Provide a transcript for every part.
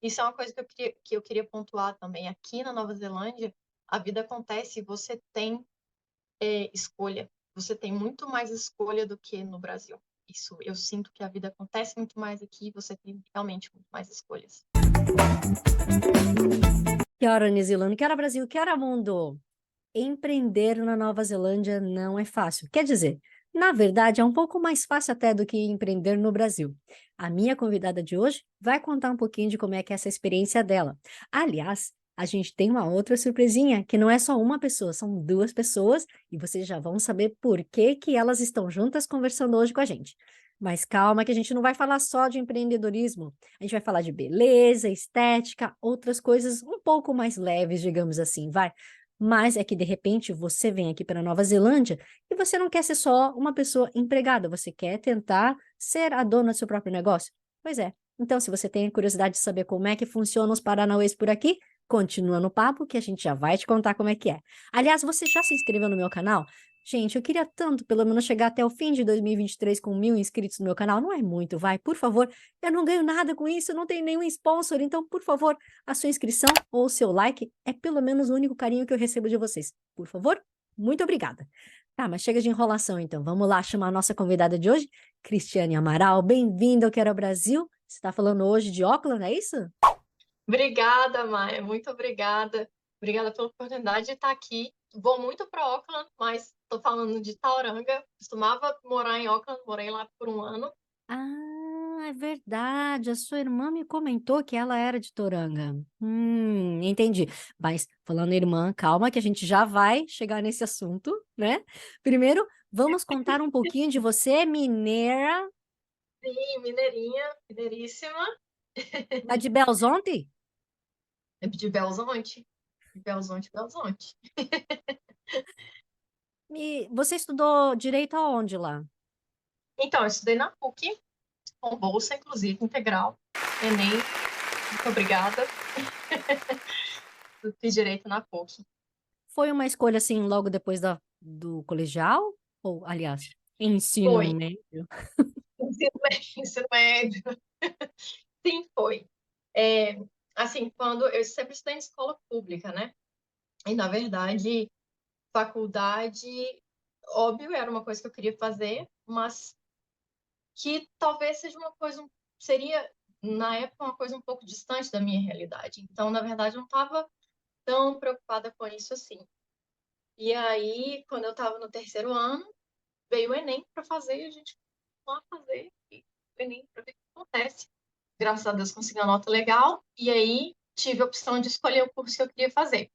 isso é uma coisa que eu queria pontuar também. Aqui na Nova Zelândia, a vida acontece e você tem escolha. Você tem muito mais escolha do que no Brasil. Isso, eu sinto que a vida acontece muito mais aqui e você tem realmente muito mais escolhas. Que hora, New Zealand? Que hora, Brasil? Que hora, mundo? Empreender na Nova Zelândia não é fácil. Quer dizer, na verdade, é um pouco mais fácil até do que empreender no Brasil. A minha convidada de hoje vai contar um pouquinho de como é que é essa experiência dela. Aliás, a gente tem uma outra surpresinha, que não é só uma pessoa, são duas pessoas, e vocês já vão saber por que que elas estão juntas conversando hoje com a gente. Mas calma que a gente não vai falar só de empreendedorismo. A gente vai falar de beleza, estética, outras coisas um pouco mais leves, digamos assim, vai. Mas é que, de repente, você vem aqui para Nova Zelândia e você não quer ser só uma pessoa empregada, você quer tentar ser a dona do seu próprio negócio. Pois é. Então, se você tem curiosidade de saber como é que funcionam os paranauês por aqui, continua no papo que a gente já vai te contar como é que é. Aliás, você já se inscreveu no meu canal? Gente, eu queria tanto, pelo menos, chegar até o fim de 2023 com 1.000 inscritos no meu canal. Não é muito, vai, por favor. Eu não ganho nada com isso, não tenho nenhum sponsor, então, por favor, a sua inscrição ou o seu like é pelo menos o único carinho que eu recebo de vocês. Por favor, muito obrigada. Tá, mas chega de enrolação então. Vamos lá chamar a nossa convidada de hoje, Cristiane Amaral. Bem-vinda ao Quero Brasil. Você está falando hoje de Auckland, é isso? Obrigada, Maia, muito obrigada. Obrigada pela oportunidade de estar aqui. Vou muito para Auckland, mas estou falando de Tauranga. Costumava morar em Auckland, morei lá por um ano. Ah, é verdade. A sua irmã me comentou que ela era de Toranga. Entendi. Mas falando irmã, calma que a gente já vai chegar nesse assunto, né? Primeiro, vamos contar um pouquinho de você, mineira, Sim, mineirinha, mineiríssima, lá de Belzonte? de Belzonte. De Belzonte, Belzonte. Você estudou direito aonde lá? Então, eu estudei na PUC, com bolsa, inclusive, integral. Enem, muito obrigada. Eu fiz direito na PUC. Foi uma escolha assim logo depois do colegial? Ou, aliás, ensino Foi. médio? Ensino médio, ensino médio. Sim, foi. É, assim, quando eu sempre estudei em escola pública, né? E, na verdade, faculdade, óbvio, era uma coisa que eu queria fazer, mas que talvez seja uma coisa, seria, na época, uma coisa um pouco distante da minha realidade. Então, na verdade, eu não estava tão preocupada com isso assim. E aí, quando eu estava no terceiro ano, veio o Enem para fazer, e a gente foi lá fazer e o Enem para ver o que acontece. Graças a Deus consegui uma nota legal, e aí tive a opção de escolher o curso que eu queria fazer.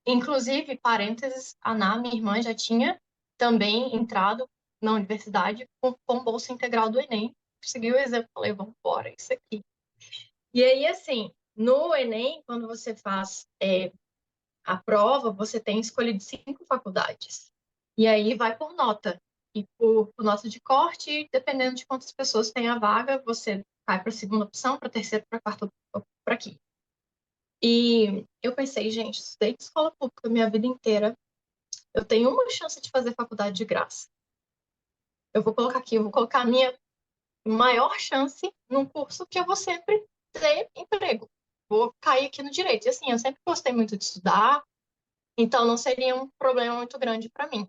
Inclusive, parênteses, a Ana, minha irmã, já tinha também entrado na universidade com bolsa integral do Enem. Segui o exemplo, falei, vamos embora, isso aqui. E aí, assim, no Enem, quando você faz a prova, você tem escolha de 5 faculdades. E aí vai por nota. E por nota de corte, dependendo de quantas pessoas tem a vaga, você vai para a segunda opção, para a terceira, para a quarta, para aqui. E eu pensei, gente, estudei escola pública a minha vida inteira. Eu tenho uma chance de fazer faculdade de graça. Eu vou colocar aqui, eu vou colocar a minha maior chance num curso que eu vou sempre ter emprego. Vou cair aqui no direito. E assim, eu sempre gostei muito de estudar, então não seria um problema muito grande para mim.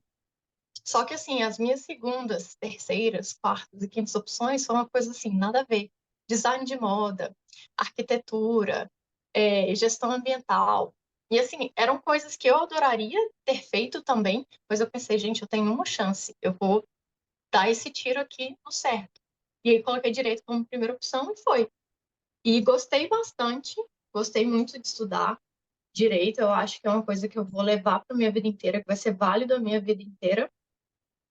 Só que assim, as minhas segundas, terceiras, quartas e quintas opções são uma coisa assim, nada a ver. Design de moda, arquitetura, gestão ambiental. E assim, eram coisas que eu adoraria ter feito também, mas eu pensei, gente, eu tenho uma chance, eu vou dar esse tiro aqui no certo. E aí coloquei direito como primeira opção e foi. E gostei bastante, gostei muito de estudar direito, eu acho que é uma coisa que eu vou levar para minha vida inteira, que vai ser válido a minha vida inteira,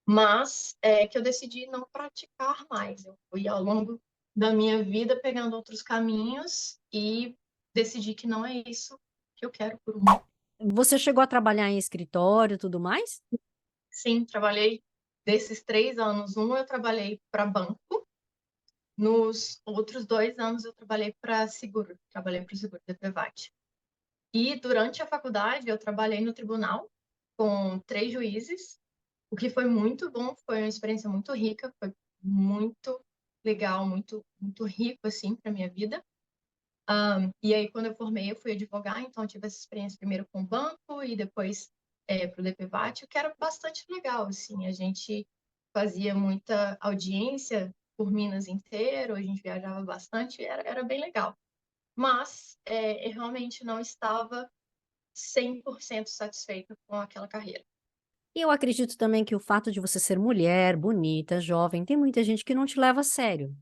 mas que eu decidi não praticar mais. Eu fui ao longo da minha vida pegando outros caminhos e decidi que não é isso que eu quero por um. Você chegou a trabalhar em escritório e tudo mais? Sim, trabalhei desses 3 anos. Eu trabalhei para banco. Nos outros 2 anos eu trabalhei para seguro. Trabalhei para o seguro da Prevate. E durante a faculdade eu trabalhei no tribunal com 3 juízes, o que foi muito bom, foi uma experiência muito rica, foi muito legal, muito, muito rico, assim, para minha vida. E aí, quando eu formei, eu fui advogar, então eu tive essa experiência primeiro com o banco e depois para o DPVAT, o que era bastante legal, assim, a gente fazia muita audiência por Minas inteiro, a gente viajava bastante, era bem legal. Mas eu realmente não estava 100% satisfeita com aquela carreira. E eu acredito também que o fato de você ser mulher, bonita, jovem, tem muita gente que não te leva a sério,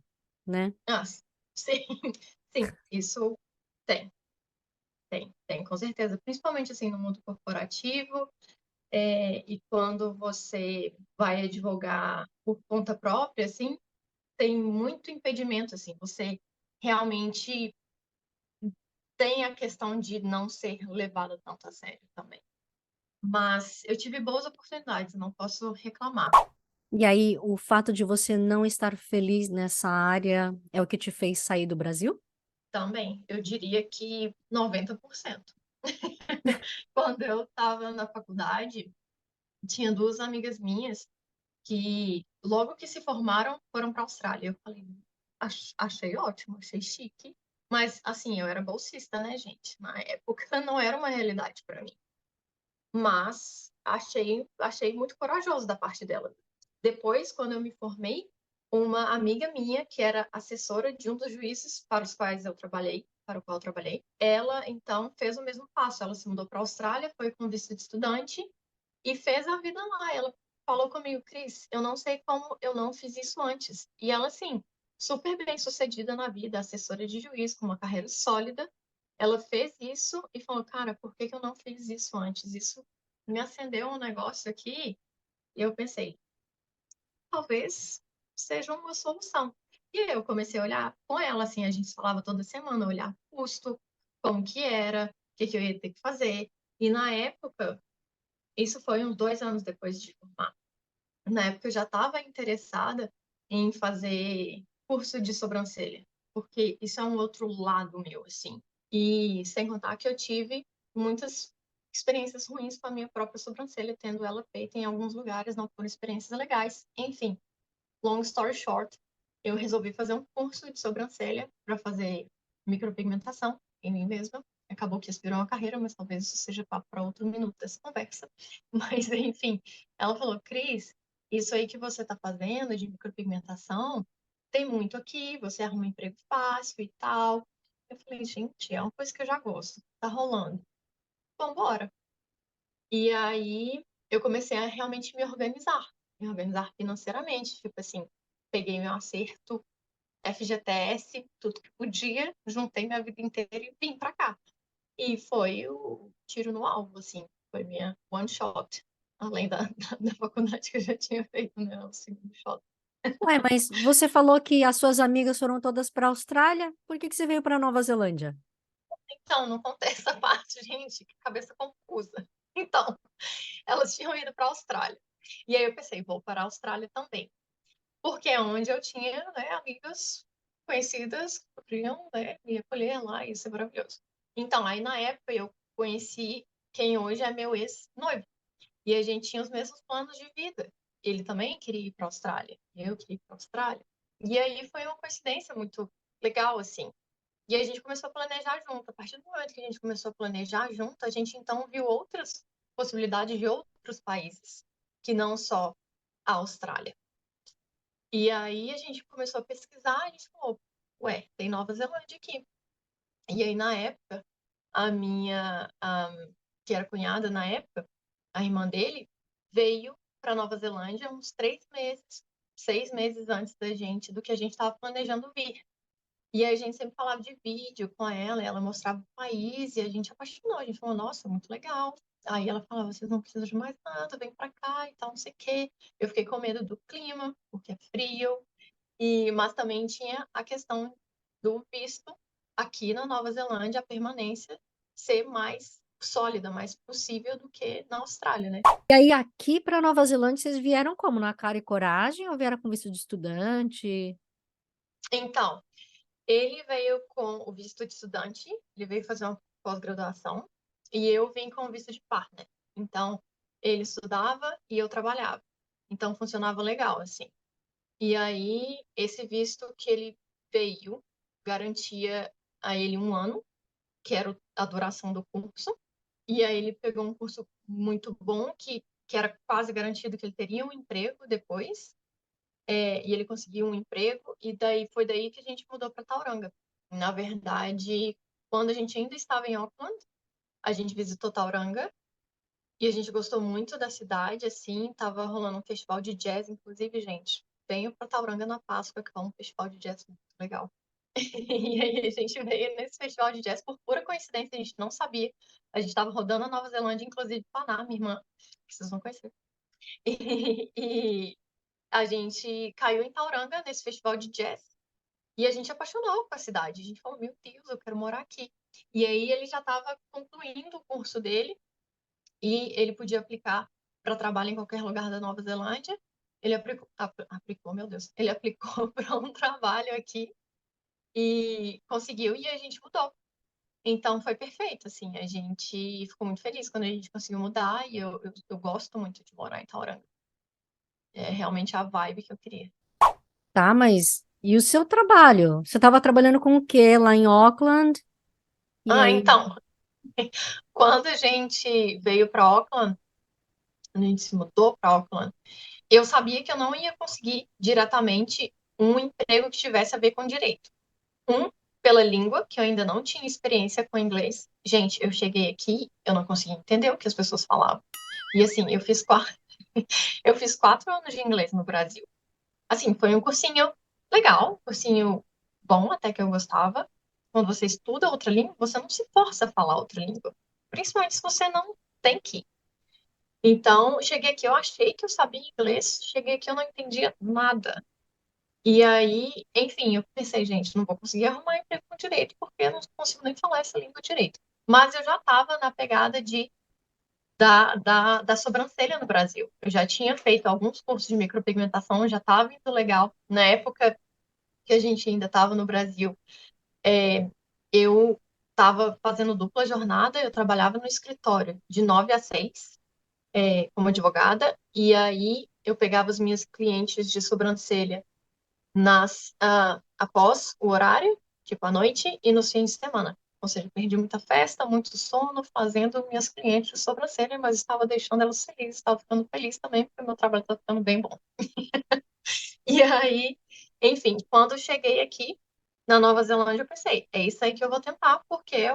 né? Ah, sim, sim, isso tem, tem, com certeza. Principalmente, assim, no mundo corporativo, e quando você vai advogar por conta própria, assim, tem muito impedimento, assim, você realmente tem a questão de não ser levada tanto a sério também. Mas eu tive boas oportunidades, não posso reclamar. E aí, o fato de você não estar feliz nessa área é o que te fez sair do Brasil? Também, eu diria que 90%. Quando eu estava na faculdade, tinha duas amigas minhas que, logo que se formaram, foram para a Austrália. Eu falei, achei ótimo, achei chique. Mas, assim, eu era bolsista, né, gente? Na época não era uma realidade para mim. Mas achei muito corajoso da parte dela. Depois, quando eu me formei, uma amiga minha, que era assessora de um dos juízes para os quais eu trabalhei, para o qual eu trabalhei, ela então fez o mesmo passo. Ela se mudou para a Austrália, foi com visto de estudante e fez a vida lá. Ela falou comigo, Cris, eu não sei como eu não fiz isso antes. E ela, assim, super bem sucedida na vida, assessora de juiz, com uma carreira sólida, ela fez isso e falou, cara, por que que eu não fiz isso antes? Isso me acendeu um negócio aqui e eu pensei, talvez seja uma solução. E aí eu comecei a olhar com ela, assim, a gente falava toda semana, olhar custo, como que era, o que que eu ia ter que fazer. E na época, isso foi uns 2 anos depois de formar. Na época eu já estava interessada em fazer curso de sobrancelha, porque isso é um outro lado meu, assim. E sem contar que eu tive muitas experiências ruins com a minha própria sobrancelha, tendo ela feita em alguns lugares, não foram experiências legais. Enfim, long story short, eu resolvi fazer um curso de sobrancelha para fazer micropigmentação em mim mesma. Acabou que isso virou uma carreira, mas talvez isso seja papo para outro minuto dessa conversa. Mas, enfim, ela falou, Cris, isso aí que você está fazendo de micropigmentação, tem muito aqui, você arruma um emprego fácil e tal. Eu falei, gente, é uma coisa que eu já gosto, tá rolando. Vamos embora. E aí eu comecei a realmente me organizar financeiramente. Tipo assim, peguei meu acerto FGTS, tudo que podia, juntei minha vida inteira e vim pra cá. E foi o tiro no alvo, assim, foi minha one shot, além da faculdade que eu já tinha feito, né, o segundo shot. Ué, mas você falou que as suas amigas foram todas para a Austrália, por que que você veio para Nova Zelândia? Então, não contei essa parte, gente, que cabeça confusa. Então, elas tinham ido para a Austrália. E aí eu pensei, vou para a Austrália também. Porque é onde eu tinha, né, amigas conhecidas que poderiam, né, me acolher lá, e isso é maravilhoso. Então, aí na época eu conheci quem hoje é meu ex-noivo, e a gente tinha os mesmos planos de vida. Ele também queria ir para a Austrália, eu queria ir para a Austrália. E aí foi uma coincidência muito legal, assim. E a gente começou a planejar junto. A partir do momento que a gente começou a planejar junto, a gente então viu outras possibilidades de outros países, que não só a Austrália. E aí a gente começou a pesquisar e a gente falou, ué, tem Nova Zelândia aqui. E aí, na época, a minha, que era cunhada na época, a irmã dele, veio para Nova Zelândia uns 3 meses, 6 meses antes da gente, do que a gente estava planejando vir. E aí a gente sempre falava de vídeo com ela, e ela mostrava o país, e a gente apaixonou, a gente falou, nossa, muito legal. Aí ela falava, vocês não precisam de mais nada, vem para cá e tal, não sei o quê. Eu fiquei com medo do clima, porque é frio, mas também tinha a questão do visto aqui na Nova Zelândia, a permanência ser mais sólida, mais possível do que na Austrália, né? E aí, aqui para Nova Zelândia, vocês vieram como? Na cara e coragem ou vieram com visto de estudante? Então, ele veio com o visto de estudante, ele veio fazer uma pós-graduação, e eu vim com o visto de partner. Então, ele estudava e eu trabalhava. Então, funcionava legal, assim. E aí, esse visto que ele veio garantia a ele 1 ano, que era a duração do curso. E aí ele pegou um curso muito bom, que era quase garantido que ele teria um emprego depois. E ele conseguiu um emprego, e daí foi daí que a gente mudou para Tauranga. Na verdade, quando a gente ainda estava em Auckland, a gente visitou Tauranga, e a gente gostou muito da cidade, assim, tava rolando um festival de jazz, inclusive, gente, venho para Tauranga na Páscoa, que é um festival de jazz muito legal. E aí a gente veio nesse festival de jazz por pura coincidência, a gente não sabia. A gente estava rodando a Nova Zelândia, inclusive Paná, minha irmã, que vocês vão conhecer. E a gente caiu em Tauranga nesse festival de jazz e a gente apaixonou com a cidade. A gente falou, meu Deus, eu quero morar aqui. E aí ele já estava concluindo o curso dele e ele podia aplicar para trabalho em qualquer lugar da Nova Zelândia. Ele aplicou, meu Deus, ele aplicou para um trabalho aqui e conseguiu, e a gente mudou. Então foi perfeito, assim, a gente ficou muito feliz quando a gente conseguiu mudar, e eu gosto muito de morar em Tauranga. É realmente a vibe que eu queria. Tá, mas e o seu trabalho? Você estava trabalhando com o quê lá em Auckland? E aí? Então, quando a gente veio para Auckland, a gente se mudou para Auckland, eu sabia que eu não ia conseguir diretamente um emprego que tivesse a ver com direito. Pela língua, que eu ainda não tinha experiência com inglês. Gente, eu cheguei aqui, eu não conseguia entender o que as pessoas falavam. E assim, eu fiz 4 anos de inglês no Brasil. Assim, foi um cursinho legal, cursinho bom, até que eu gostava. Quando você estuda outra língua, você não se força a falar outra língua. Principalmente se você não tem que. Então, cheguei aqui, eu achei que eu sabia inglês, cheguei aqui, eu não entendia nada. E aí, enfim, eu pensei, gente, não vou conseguir arrumar emprego com direito, porque eu não consigo nem falar essa língua direito. Mas eu já estava na pegada da sobrancelha no Brasil. Eu já tinha feito alguns cursos de micropigmentação, já estava indo legal. Na época que a gente ainda estava no Brasil, eu estava fazendo dupla jornada, eu trabalhava no escritório de 9 às 6, como advogada, e aí eu pegava os meus clientes de sobrancelha após o horário, tipo à noite, e nos fins de semana. Ou seja, perdi muita festa, muito sono, fazendo minhas clientes de sobrancelha, mas estava deixando elas felizes, estava ficando feliz também, porque meu trabalho está ficando bem bom. E aí, enfim, quando eu cheguei aqui na Nova Zelândia, eu pensei, é isso aí que eu vou tentar, porque é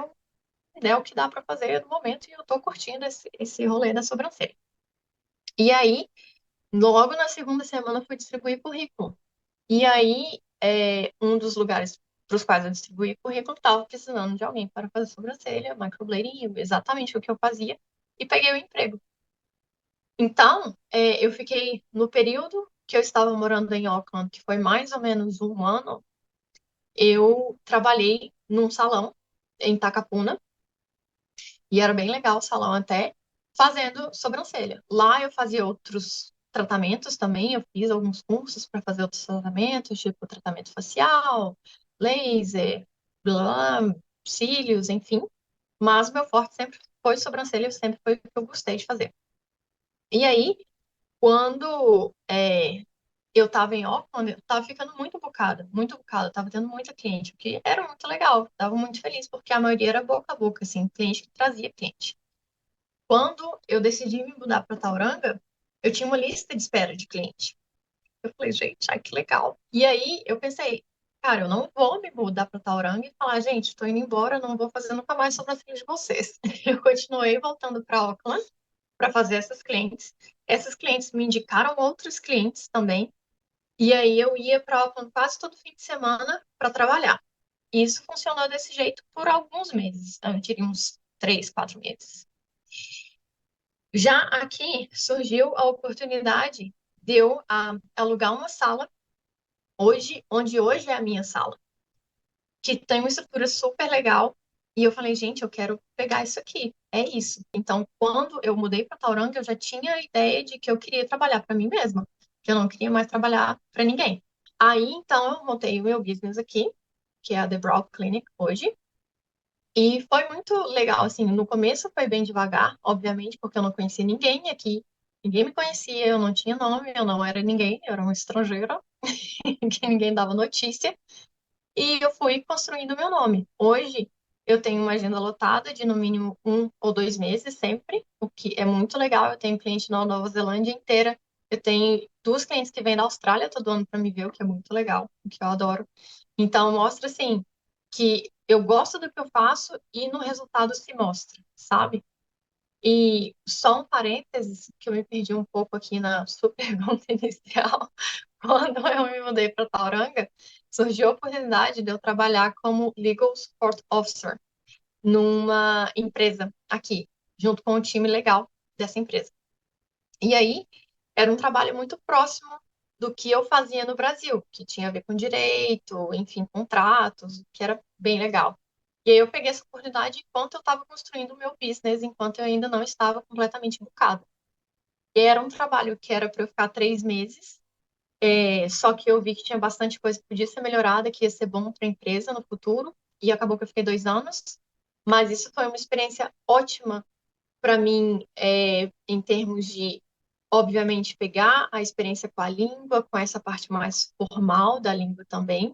o que dá para fazer no momento e eu estou curtindo esse rolê da sobrancelha. E aí, logo na segunda semana, eu fui distribuir currículo. E aí, um dos lugares para os quais eu distribuí currículo estava precisando de alguém para fazer sobrancelha, microblading, exatamente o que eu fazia, e peguei o emprego. Então, eu fiquei no período que eu estava morando em Auckland, que foi mais ou menos 1 ano, eu trabalhei num salão em Takapuna, e era bem legal o salão até, fazendo sobrancelha. Lá eu fazia outros tratamentos também, eu fiz alguns cursos para fazer outros tratamentos, tipo tratamento facial, laser, blá, cílios, enfim. Mas o meu forte sempre foi sobrancelha, sempre foi o que eu gostei de fazer. E aí, quando eu estava em Auckland, eu estava ficando muito bocada, estava tendo muita cliente, o que era muito legal, estava muito feliz, porque a maioria era boca a boca, assim, cliente que trazia cliente. Quando eu decidi me mudar para Tauranga, eu tinha uma lista de espera de cliente. Eu falei, gente, ai que legal. E aí eu pensei, cara, eu não vou me mudar para Tauranga e falar, gente, estou indo embora, não vou fazer nunca mais sobrancelha de vocês. Eu continuei voltando para Auckland para fazer essas clientes. Essas clientes me indicaram outros clientes também. E aí eu ia para Auckland quase todo fim de semana para trabalhar. E isso funcionou desse jeito por alguns meses. Eu diria uns 3, 4 meses. Já aqui surgiu a oportunidade de eu alugar uma sala onde hoje é a minha sala, que tem uma estrutura super legal. E eu falei, gente, eu quero pegar isso aqui. É isso. Então, quando eu mudei para Tauranga, eu já tinha a ideia de que eu queria trabalhar para mim mesma, que eu não queria mais trabalhar para ninguém. Aí, então, eu montei o meu business aqui, que é a The Brow Clinic hoje. E foi muito legal, assim, no começo foi bem devagar, obviamente, porque eu não conhecia ninguém aqui, ninguém me conhecia, eu não tinha nome, eu não era ninguém, eu era uma estrangeira, que ninguém dava notícia. e eu fui construindo o meu nome. Hoje, eu tenho uma agenda lotada de no mínimo 1 ou 2 meses sempre, o que é muito legal. Eu tenho cliente na Nova Zelândia inteira. Eu tenho 2 clientes que vêm da Austrália todo ano para me ver, o que é muito legal, o que eu adoro. Então, mostra assim que eu gosto do que eu faço e no resultado se mostra, sabe? E só um parênteses, que eu me perdi um pouco aqui na sua pergunta inicial. Quando eu me mudei para Tauranga, surgiu a oportunidade de eu trabalhar como Legal Support Officer numa empresa aqui, junto com o time legal dessa empresa. E aí, era um trabalho muito próximo do que eu fazia no Brasil, que tinha a ver com direito, enfim, contratos, que era bem legal. E aí eu peguei essa oportunidade enquanto eu estava construindo o meu business, enquanto eu ainda não estava completamente bucada. E era um trabalho que era para eu ficar 3 meses, só que eu vi que tinha bastante coisa que podia ser melhorada, que ia ser bom para a empresa no futuro, e acabou que eu fiquei 2 anos. Mas isso foi uma experiência ótima para mim, em termos de, obviamente, pegar a experiência com a língua, com essa parte mais formal da língua também,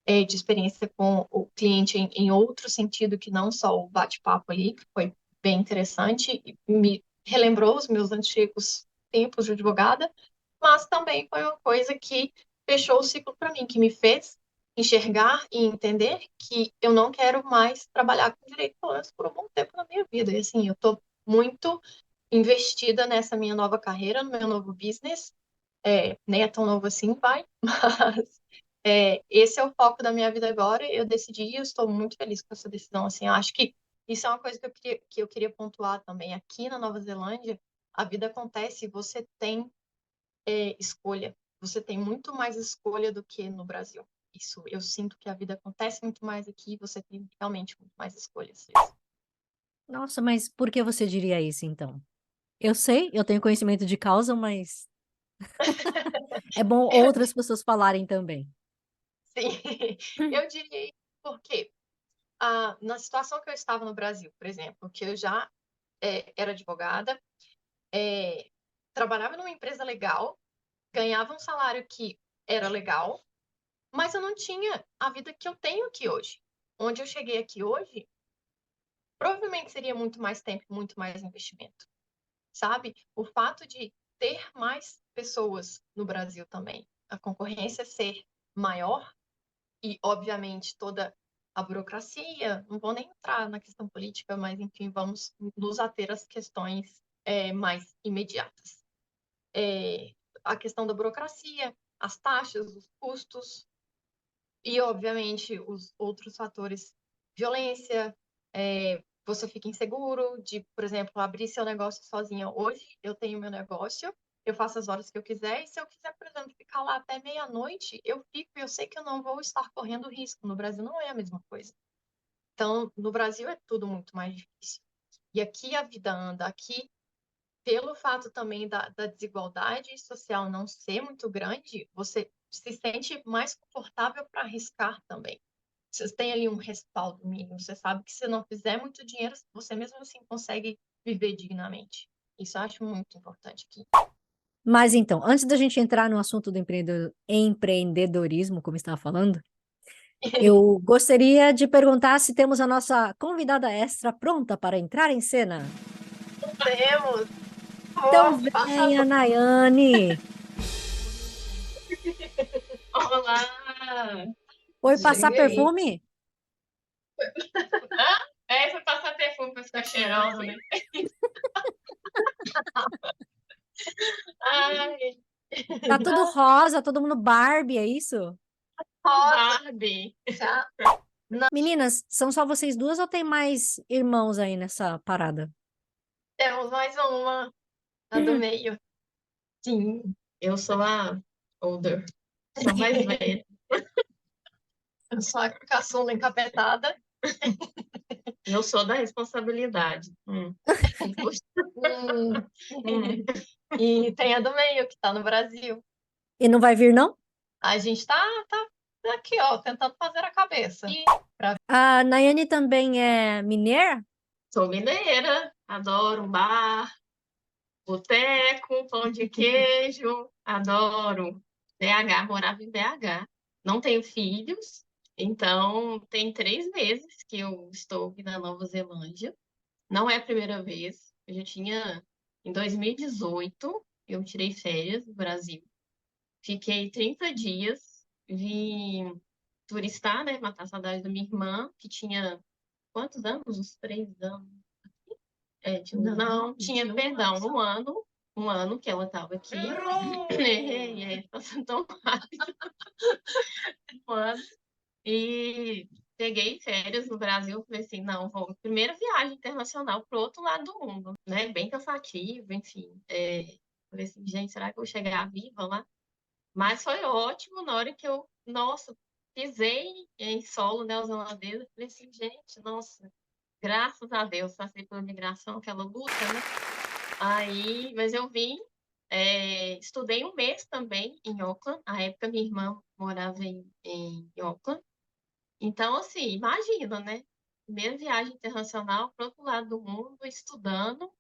de experiência com o cliente em outro sentido que não só o bate-papo ali, que foi bem interessante e me relembrou os meus antigos tempos de advogada, mas também foi uma coisa que fechou o ciclo para mim, que me fez enxergar e entender que eu não quero mais trabalhar com direito pelo menos por um bom tempo na minha vida. E assim, eu estou muito investida nessa minha nova carreira, no meu novo business. Nem é tão novo assim, vai, mas esse é o foco da minha vida agora. Eu decidi e eu estou muito feliz com essa decisão. Assim, eu acho que isso é uma coisa que eu queria pontuar também. Aqui na Nova Zelândia, a vida acontece e você tem escolha. Você tem muito mais escolha do que no Brasil. Isso, eu sinto que a vida acontece muito mais aqui e você tem realmente muito mais escolhas. Nossa, mas por que você diria isso então? Eu sei, eu tenho conhecimento de causa, mas é bom outras pessoas falarem também. Sim, eu diria isso porque na situação que eu estava no Brasil, por exemplo, que eu já era advogada, trabalhava numa empresa legal, ganhava um salário que era legal, mas eu não tinha a vida que eu tenho aqui hoje. Onde eu cheguei aqui hoje, provavelmente seria muito mais tempo, muito mais investimento, sabe? O fato de ter mais pessoas no Brasil também, a concorrência ser maior e, obviamente, toda a burocracia, não vou nem entrar na questão política, mas, enfim, vamos nos ater às questões mais imediatas. A questão da burocracia, as taxas, os custos e, obviamente, os outros fatores, violência, você fica inseguro de, por exemplo, abrir seu negócio sozinha. Hoje eu tenho meu negócio, eu faço as horas que eu quiser, e se eu quiser, por exemplo, ficar lá até meia-noite, eu fico e eu sei que eu não vou estar correndo risco. No Brasil não é a mesma coisa. Então, no Brasil é tudo muito mais difícil. E aqui a vida anda, aqui pelo fato também da desigualdade social não ser muito grande, você se sente mais confortável para arriscar também. Você tem ali um respaldo mínimo, você sabe que se não fizer muito dinheiro, você mesmo assim consegue viver dignamente. Isso eu acho muito importante aqui. Mas então, antes da gente entrar no assunto do empreendedorismo, como estava falando, eu gostaria de perguntar se temos a nossa convidada extra pronta para entrar em cena. Temos! Então Por venha, favor. Nayane. Olá! Foi passar Chega aí. perfume? Foi passar perfume para ficar cheirosa, né? Ai, Tá tudo rosa, todo mundo Barbie, é isso? rosa. Barbie. Já. Meninas, são só vocês duas ou tem mais irmãos aí nessa parada? Temos mais uma, a do meio. Sim, eu sou a older, sou mais velha. Eu sou a caçula encapetada. Eu sou da responsabilidade. Hum. E tem a do meio, que está no Brasil. E não vai vir, não? A gente tá aqui, ó, tentando fazer a cabeça. A Nayane também é mineira? Sou mineira, adoro um bar, boteco, pão de queijo, adoro BH, morava em BH. Não tenho filhos, Então, tem 3 meses que eu estou aqui na Nova Zelândia. Não é a primeira vez. Eu já tinha, em 2018, eu tirei férias no Brasil. Fiquei 30 dias, vim turistar, né? Matar a saudade da minha irmã, que tinha quantos anos? Uns 3 anos. Não, tinha, perdão, um ano que ela estava aqui. Errei, passando tão rápido. Um ano. E peguei férias no Brasil, falei assim, não, vou, primeira viagem internacional para o outro lado do mundo, né? Bem cansativo, enfim. Falei assim, gente, será que eu vou chegar viva lá? Mas foi ótimo na hora que eu, nossa, pisei em solo neozelandês, falei assim, gente, nossa, graças a Deus, passei pela migração, aquela luta, né? Aí, mas eu vim, estudei um mês também em Auckland, na época minha irmã morava em Auckland, então, assim, imagina, né? Primeira viagem internacional para outro lado do mundo, estudando,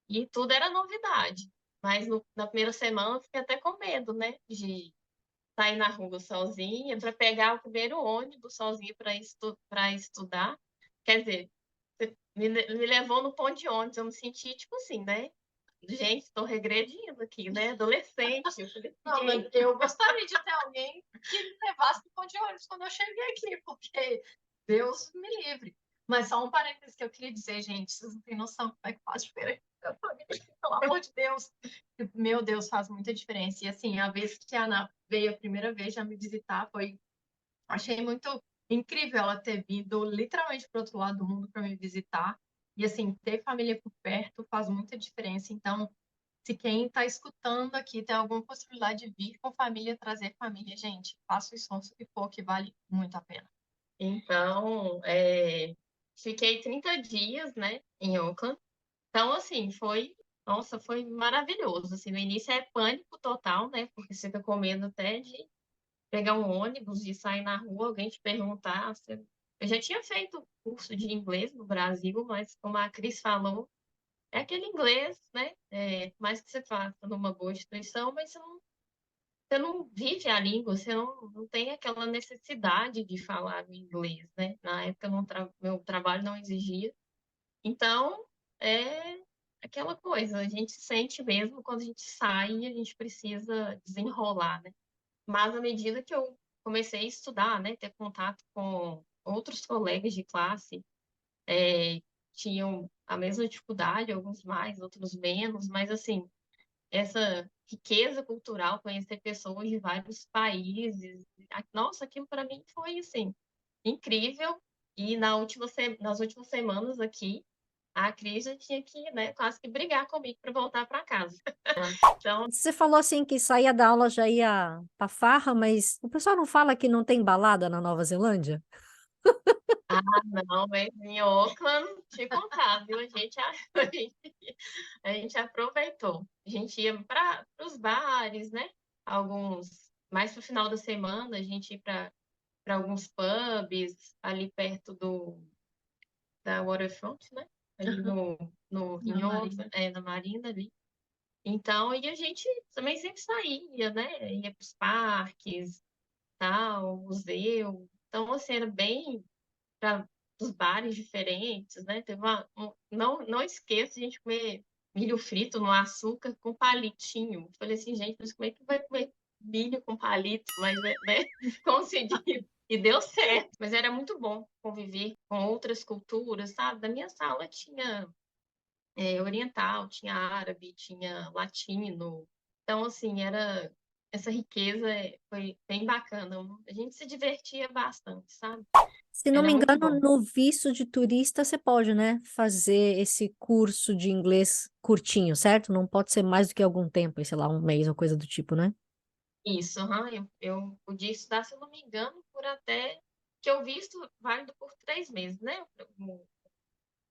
e tudo era novidade. Mas na primeira semana eu fiquei até com medo, né? De sair na rua sozinha, para pegar o primeiro ônibus sozinha para estudar. Quer dizer, me levou no ponto de ônibus, eu me senti tipo assim, né? Gente, estou regredindo aqui, né? Adolescente. Eu falei, não, mas eu gostaria de ter alguém que me levasse no ponto de ônibus quando eu cheguei aqui, porque Deus me livre. Mas só um parênteses que eu queria dizer, gente, vocês não têm noção como é que faz diferença. Pelo amor de Deus. Meu Deus, faz muita diferença. E assim, a vez que a Ana veio a primeira vez já me visitar, achei muito incrível ela ter vindo literalmente para o outro lado do mundo para me visitar. E assim, ter família por perto faz muita diferença. Então, se quem está escutando aqui tem alguma possibilidade de vir com família, trazer família, gente, faça o esforço que for, que vale muito a pena. Então, fiquei 30 dias, né, em Auckland. Então, assim, nossa, foi maravilhoso. Assim, no início é pânico total, né, porque você fica com medo até de pegar um ônibus e sair na rua, alguém te perguntar. Eu já tinha feito curso de inglês no Brasil, mas como a Cris falou, é aquele inglês, né, mais que você faça numa boa instituição, mas você não vive a língua, você não tem aquela necessidade de falar o inglês, né? Na época, meu trabalho não exigia. Então, é aquela coisa, a gente sente mesmo quando a gente sai e a gente precisa desenrolar, né? Mas à medida que eu comecei a estudar, né, ter contato com outros colegas de classe, tinham a mesma dificuldade, alguns mais, outros menos, mas assim, essa riqueza cultural, conhecer pessoas de vários países. Nossa, aquilo para mim foi assim incrível. E nas últimas semanas aqui, a Cris já tinha que, né, quase que brigar comigo para voltar para casa. Então, Você falou assim que saía da aula já ia pra farra, mas o pessoal não fala que não tem balada na Nova Zelândia? não, mas em Auckland, te contar, viu? A gente aproveitou. A gente ia para os bares, né? Alguns, mais pro final da semana, a gente ia para alguns pubs ali perto da Waterfront, né? Ali em Auckland, na Marina ali. Então, e a gente também sempre saía, né? Ia para os parques, tal, museu. Então, assim, era bem para os bares diferentes, né? Não esqueça de a gente comer milho frito no açúcar com palitinho. Falei assim, gente, mas como é que vai comer milho com palito? Mas, né? Consegui. E deu certo. Mas era muito bom conviver com outras culturas, sabe? Da minha sala tinha oriental, tinha árabe, tinha latino. Então, assim, essa riqueza foi bem bacana. A gente se divertia bastante, sabe? Se não Era me muito engano, bom. no visto de turista você pode, né, fazer esse curso de inglês curtinho, certo? Não pode ser mais do que algum tempo, sei lá, um mês ou coisa do tipo, né? Isso, aham, eu podia estudar, se eu não me engano, por até que eu visto válido por 3 meses, né?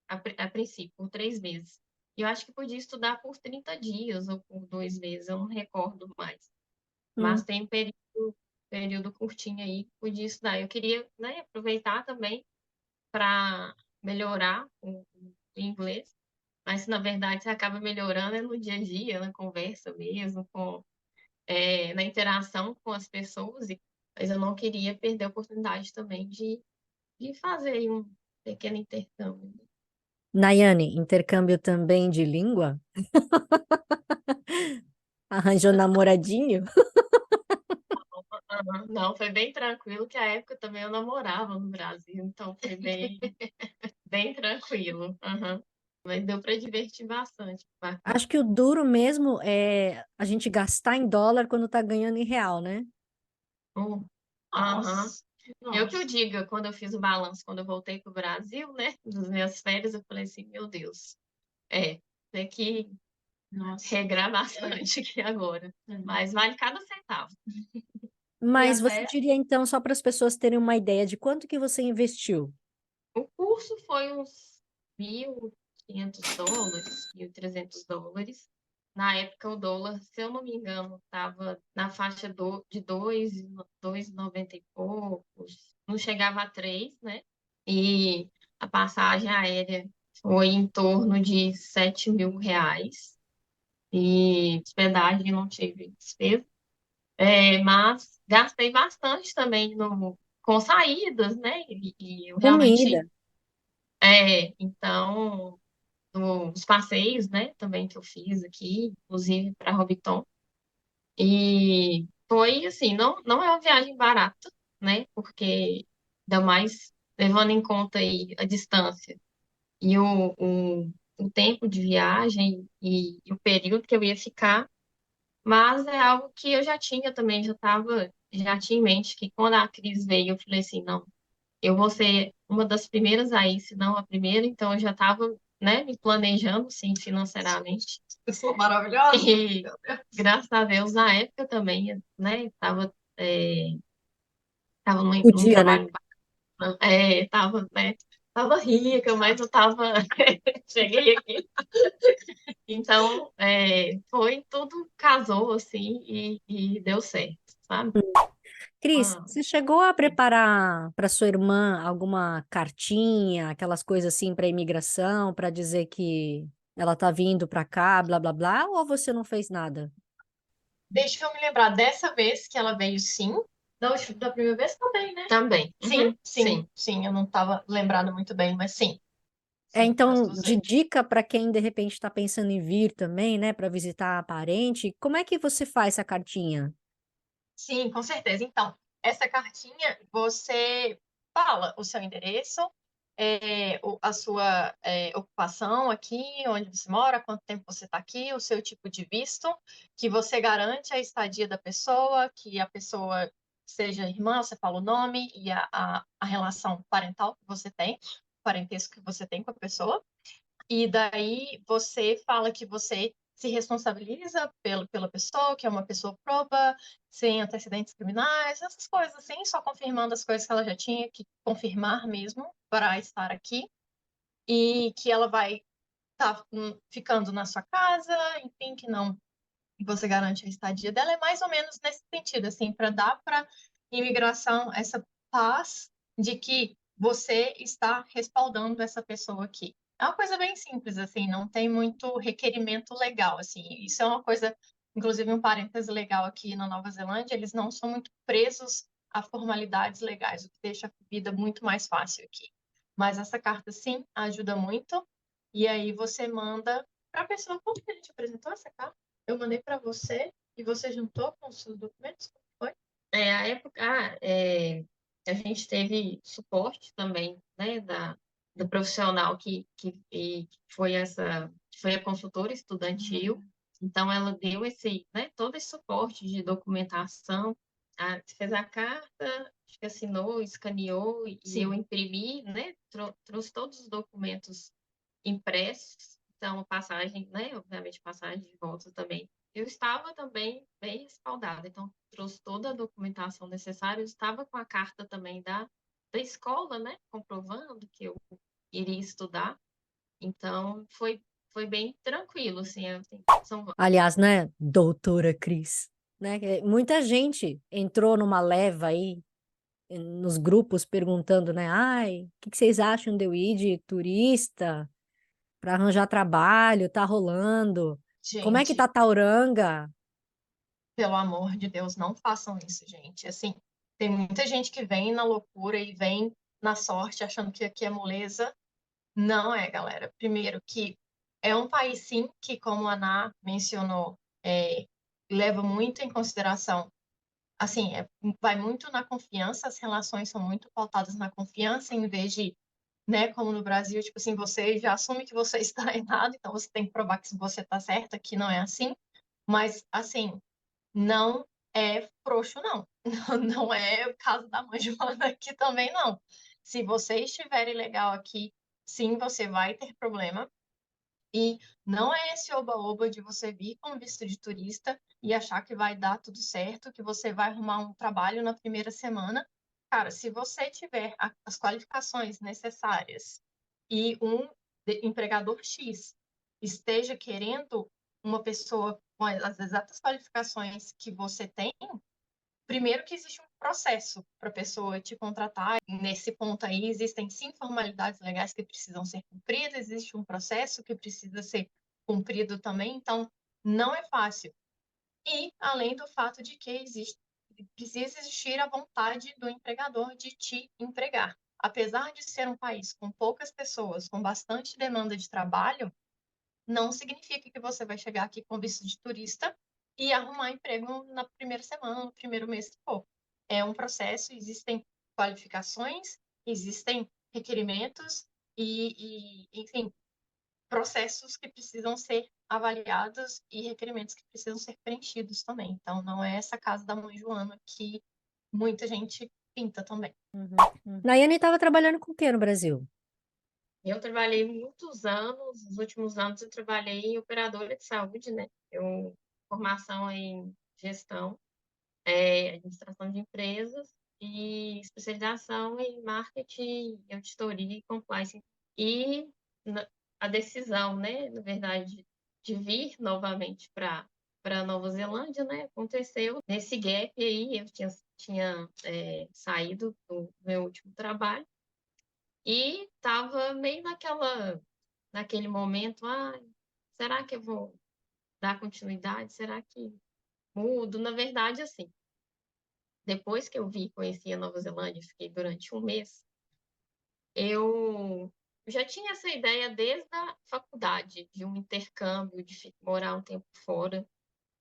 A princípio, por 3 meses. E eu acho que podia estudar por 30 dias ou por 2 meses, eu não recordo mais. Mas Hum. tem período curtinho aí que podia estudar. Eu queria, né, aproveitar também para melhorar o inglês, mas na verdade você acaba melhorando no dia a dia, na conversa mesmo, na interação com as pessoas. Mas eu não queria perder a oportunidade também de fazer aí um pequeno intercâmbio. Nayane, intercâmbio também de língua? Arranjou namoradinho? Aham. Não, foi bem tranquilo, que a época também eu namorava no Brasil, então foi bem tranquilo. Aham. Mas deu para divertir bastante. Bacana. Acho que o duro mesmo é a gente gastar em dólar quando tá ganhando em real, né? Hum. Aham. Nossa, Eu que eu nossa. diga, quando eu fiz o balanço, quando eu voltei para o Brasil, né, das minhas férias, eu falei assim, meu Deus, tem que Nossa. regrar bastante aqui agora. Mas vale cada centavo. E Mas você até diria então, só para as pessoas terem uma ideia de quanto que você investiu? o curso foi uns US$ 1.500, US$ 1.300. Na época, o dólar, se eu não me engano, estava na faixa de 2,90 e poucos. Não chegava a 3, né? E a passagem aérea foi em torno de R$ 7.000. E hospedagem não tive despesa. Mas gastei bastante também com saídas, né? E eu realmente. Comida. Então, os passeios, né, também que eu fiz aqui, inclusive para Hobbiton. E foi assim, não é uma viagem barata, né? Porque ainda mais levando em conta aí a distância e o tempo de viagem e o período que eu ia ficar, mas é algo que eu já tinha também, já tinha em mente que quando a crise veio, eu falei assim, não, eu vou ser uma das primeiras aí, se não a primeira, então eu já estava, né, me planejando, sim, financeiramente. Pessoa maravilhosa. E graças a Deus, na época também, né, tava num Podia, né? trabalho bacana, tava rica, mas eu tava, cheguei aqui. Então, foi, tudo casou, assim, e deu certo, sabe? Cris, Ah, você chegou a preparar para sua irmã alguma cartinha, aquelas coisas assim para imigração, para dizer que ela tá vindo para cá, blá blá blá, ou você não fez nada? Deixa eu me lembrar, dessa vez que ela veio, sim. Da primeira vez também, né? também. Uhum, Sim, sim, sim. sim. Eu não estava lembrando muito bem, mas sim. É, Sim, as então, duas de vezes. dica para quem de repente está pensando em vir também, né, para visitar a parente, como é que você faz essa cartinha? Sim, com certeza. Então, essa cartinha, você fala o seu endereço, a sua ocupação aqui, onde você mora, quanto tempo você está aqui, o seu tipo de visto, que você garante a estadia da pessoa, que a pessoa seja irmã, você fala o nome e a relação parental que você tem, parentesco que você tem com a pessoa. E daí você fala que você se responsabiliza pela pessoa, que é uma pessoa proba, sem antecedentes criminais, essas coisas assim, só confirmando as coisas que ela já tinha que confirmar mesmo para estar aqui, e que ela vai estar ficando na sua casa, enfim, que não você garante a estadia dela, é mais ou menos nesse sentido, assim, para dar para imigração essa paz de que você está respaldando essa pessoa aqui. É uma coisa bem simples, assim, não tem muito requerimento legal, assim. Isso é uma coisa, inclusive um parêntese legal aqui na Nova Zelândia, eles não são muito presos a formalidades legais, o que deixa a vida muito mais fácil aqui. Mas essa carta, sim, ajuda muito. E aí você manda para a pessoa, como que a gente apresentou essa carta? Eu mandei para você e você juntou com os seus documentos? Como foi? A época, a gente teve suporte também, né, do profissional que foi a consultora estudantil. Então, ela deu né, todo esse suporte de documentação. Fez a carta, acho que assinou, escaneou e eu imprimi, né, trouxe todos os documentos impressos. Então, passagem, né, obviamente, passagem de volta também. Eu estava também bem respaldada, então trouxe toda a documentação necessária. Eu estava com a carta também da escola, né, comprovando que eu iria estudar. Então, foi bem tranquilo, assim. Aliás, né, doutora Cris, né? Muita gente entrou numa leva aí nos grupos perguntando, né? Ai, o que que vocês acham de eu ir de turista para arranjar trabalho? Tá rolando? Como é que Gente, tá Tauranga? pelo amor de Deus, não façam isso, gente. Assim, Tem muita gente que vem na loucura e vem na sorte, achando que aqui é moleza. Não é, galera. Primeiro, que é um país, sim, que, como a Ana mencionou, leva muito em consideração, assim, vai muito na confiança, as relações são muito pautadas na confiança, em vez de, né, como no Brasil, tipo assim, você já assume que você está errado, então você tem que provar que você está certo, aqui não é assim. Mas, assim, não é frouxo, não. Não é o caso da mãe Joana aqui também, não. Se você estiver ilegal aqui, sim, você vai ter problema. E não é esse oba-oba de você vir com visto de turista e achar que vai dar tudo certo, que você vai arrumar um trabalho na primeira semana. Cara, se você tiver as qualificações necessárias e um empregador X esteja querendo uma pessoa com as exatas qualificações que você tem, primeiro que existe um processo para a pessoa te contratar. Nesse ponto aí, existem sim formalidades legais que precisam ser cumpridas, existe um processo que precisa ser cumprido também, então não é fácil. E além do fato de que precisa existir a vontade do empregador de te empregar. Apesar de ser um país com poucas pessoas, com bastante demanda de trabalho, não significa que você vai chegar aqui com visto de turista e arrumar emprego na primeira semana, no primeiro mês que for. É um processo, existem qualificações, existem requerimentos enfim, processos que precisam ser avaliados e requerimentos que precisam ser preenchidos também. Então, não é essa casa da mãe Joana que muita gente pinta também. Nayane estava trabalhando com o que no Brasil? Eu trabalhei muitos anos, nos últimos anos eu trabalhei em operadora de saúde, né? Eu formação em gestão, administração de empresas e especialização em marketing, auditoria e compliance. E a decisão, né, na verdade, de vir novamente para Nova Zelândia, né, aconteceu nesse gap aí. Eu tinha saído do meu último trabalho e estava meio naquele momento, será que eu vou dar continuidade? Será que mudo? Na verdade, assim, depois que eu conheci a Nova Zelândia, fiquei durante um mês, eu já tinha essa ideia desde a faculdade, de um intercâmbio, de morar um tempo fora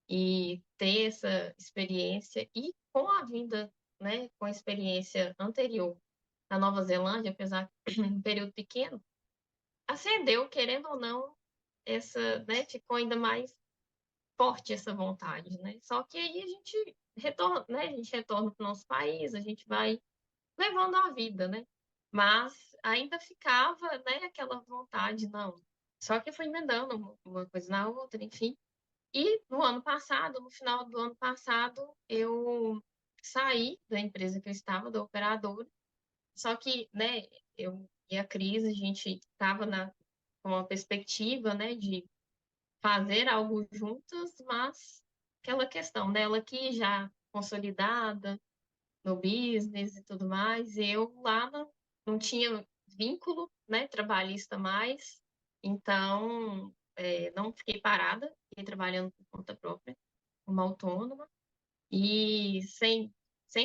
e ter essa experiência. E com a vinda, né, com a experiência anterior na Nova Zelândia, apesar de um período pequeno, acendeu, querendo ou não, né, ficou ainda mais forte essa vontade, né? Só que aí a gente retorna, né? A gente retorna para o nosso país, a gente vai levando a vida, né? Mas ainda ficava, né, aquela vontade, não. Só que foi emendando uma coisa na outra, enfim. E no ano passado, no final do ano passado, eu saí da empresa que eu estava, da operadora. Só que, né, eu e a Cris, a gente estava com uma perspectiva, né, de fazer algo juntas, mas aquela questão dela aqui já consolidada no business e tudo mais, eu lá não tinha vínculo, né, trabalhista mais, então não fiquei parada, fiquei trabalhando por conta própria, como autônoma, e sem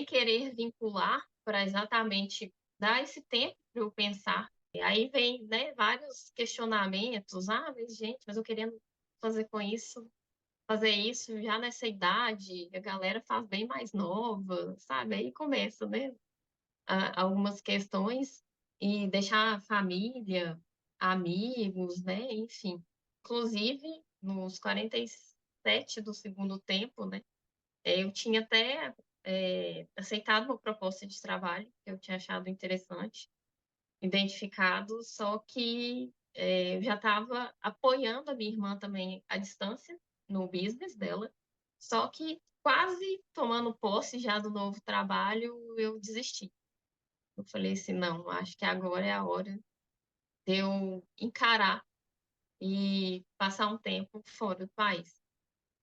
querer vincular para exatamente dar esse tempo para eu pensar. E aí vem, né, vários questionamentos. Mas gente, mas eu querendo fazer com isso, fazer isso já nessa idade, a galera faz bem mais nova, sabe? Aí começa, né, algumas questões e deixar a família, amigos, né, enfim. Inclusive, nos 47 do segundo tempo, né, eu tinha até aceitado uma proposta de trabalho que eu tinha achado interessante, identificado, só que eu já estava apoiando a minha irmã também à distância no business dela, só que quase tomando posse já do novo trabalho, eu desisti. Eu falei assim, não, acho que agora é a hora de eu encarar e passar um tempo fora do país.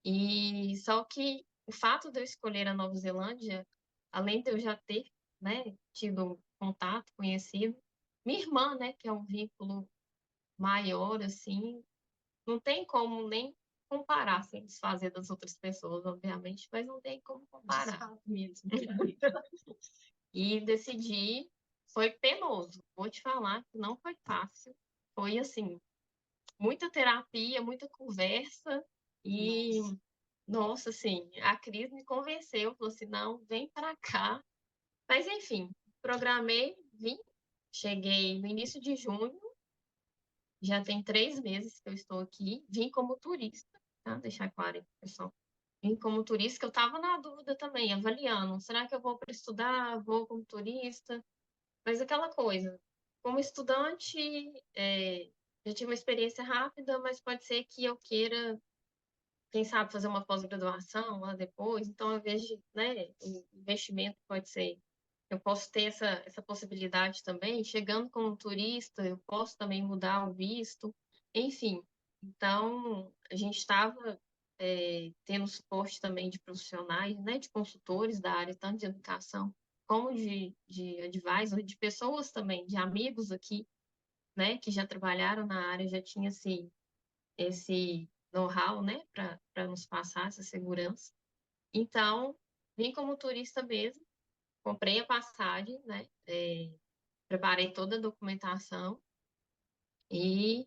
E só que o fato de eu escolher a Nova Zelândia, além de eu já ter, né, tido contato, conhecido, minha irmã, né, que é um vínculo maior, assim, não tem como nem comparar, sem desfazer das outras pessoas, obviamente, mas não tem como comparar. Desfato mesmo. E decidi, foi penoso. Vou te falar que não foi fácil. Foi assim, muita terapia, muita conversa e, nossa, assim, a Cris me convenceu, falou assim, não, vem para cá. Mas enfim, programei, vim, cheguei no início de junho, já tem 3 meses que eu estou aqui, vim como turista, tá? Deixar claro aí, pessoal. Vim como turista, que eu estava na dúvida também, avaliando, será que eu vou para estudar, vou como turista? Mas aquela coisa, como estudante, já tive uma experiência rápida, mas pode ser que eu queira, quem sabe, fazer uma pós-graduação lá depois. Então, eu vejo, né, o investimento pode ser. Eu posso ter essa possibilidade também. Chegando como turista, eu posso também mudar o visto. Enfim, então, a gente estava tendo suporte também de profissionais, né, de consultores da área, tanto de educação como de advisor, de pessoas também, de amigos aqui, né, que já trabalharam na área, já tinha esse know-how, né, para nos passar essa segurança. Então, vim como turista mesmo, comprei a passagem, né, preparei toda a documentação e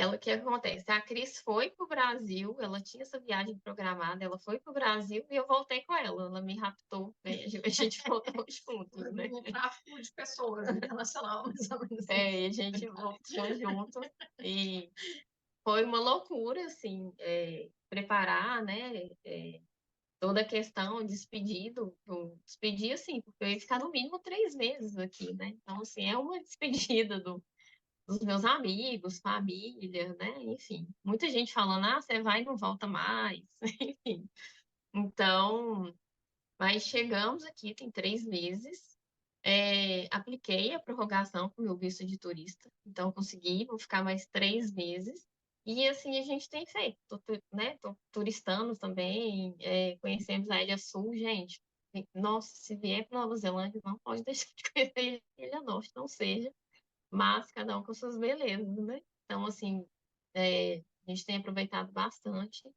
o que acontece? A Cris foi para o Brasil, ela tinha essa viagem programada, ela foi para o Brasil e eu voltei com ela. Ela me raptou, né? A gente voltou juntos, né? Um tráfico de pessoas internacional, mais ou menos. E a gente voltou junto e foi uma loucura, assim, preparar, né? Toda a questão, despedir, assim, porque eu ia ficar no mínimo 3 meses aqui, né? Então, assim, é uma despedida dos meus amigos, família, né? Enfim, muita gente falando, você vai e não volta mais, enfim. Então, mas chegamos aqui, tem 3 meses, apliquei a prorrogação para o meu visto de turista, então consegui, vou ficar mais 3 meses. E assim a gente tem feito, né? Tô turistando também, conhecemos a Ilha Sul, gente. Nossa, se vier para Nova Zelândia, não pode deixar de conhecer a Ilha Norte, não seja, mas cada um com suas belezas, né? Então, assim, a gente tem aproveitado bastante.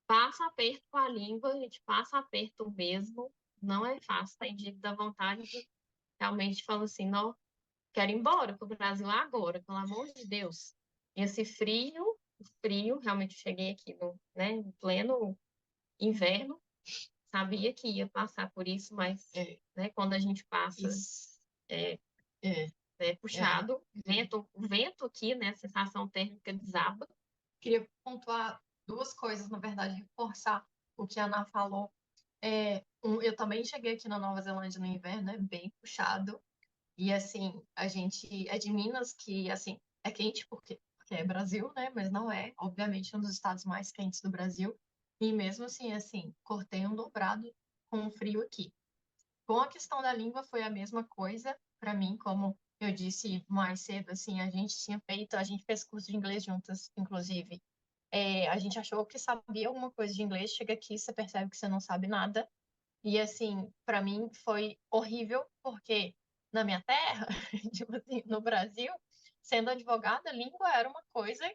Passa aperto com a língua, a gente passa aperto mesmo, não é fácil, tem dia que dá vontade de realmente falar assim, não, quero ir embora para o Brasil agora, pelo amor de Deus. E esse frio, realmente cheguei aqui no pleno inverno, sabia que ia passar por isso, mas né, quando a gente passa, é, puxado, o vento aqui, né, a sensação térmica desaba. Queria pontuar duas coisas, na verdade, reforçar o que a Ana falou. Eu também cheguei aqui na Nova Zelândia no inverno, é bem puxado. E, assim, a gente é de Minas, que, assim, é quente porque é Brasil, né? Mas não é, obviamente, um dos estados mais quentes do Brasil. E mesmo assim, cortei um dobrado com o frio aqui. Com a questão da língua foi a mesma coisa para mim, como eu disse mais cedo, assim, a gente fez curso de inglês juntas, inclusive. A gente achou que sabia alguma coisa de inglês, chega aqui, você percebe que você não sabe nada. E assim, para mim foi horrível, porque na minha terra, tipo assim, no Brasil, sendo advogada, língua era uma coisa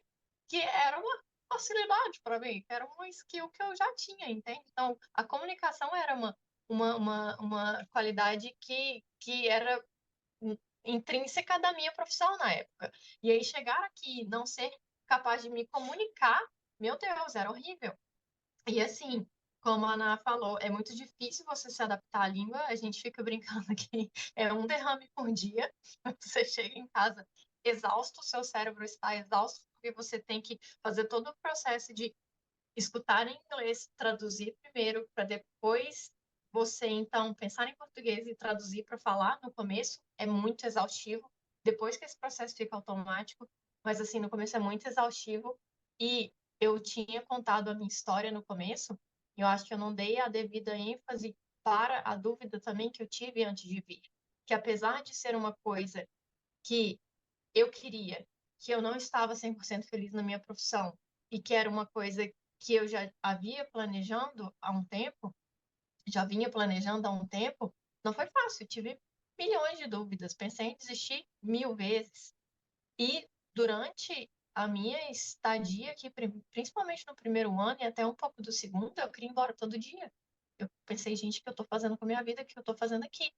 que era uma facilidade para mim, era uma skill que eu já tinha, entende? Então, a comunicação era uma qualidade que era intrínseca da minha profissão na época. E aí chegar aqui e não ser capaz de me comunicar, meu Deus, era horrível. E assim, como a Ana falou, é muito difícil você se adaptar à língua. A gente fica brincando que é um derrame por dia. Você chega em casa exausto, o seu cérebro está exausto, porque você tem que fazer todo o processo de escutar em inglês, traduzir primeiro, para depois você então pensar em português e traduzir para falar no começo. É muito exaustivo. Depois que esse processo fica automático, mas assim, no começo é muito exaustivo. E eu tinha contado a minha história no começo, e eu acho que eu não dei a devida ênfase para a dúvida também que eu tive antes de vir. Que apesar de ser uma coisa que eu queria, que eu não estava 100% feliz na minha profissão, e que era uma coisa que eu já havia planejando há um tempo, já vinha planejando há um tempo, não foi fácil. Tive milhões de dúvidas, pensei em desistir 1000 vezes. E durante a minha estadia aqui, principalmente no primeiro ano e até um pouco do segundo, eu queria ir embora todo dia. Eu pensei, gente, o que eu tô fazendo com a minha vida, o que eu tô fazendo aqui?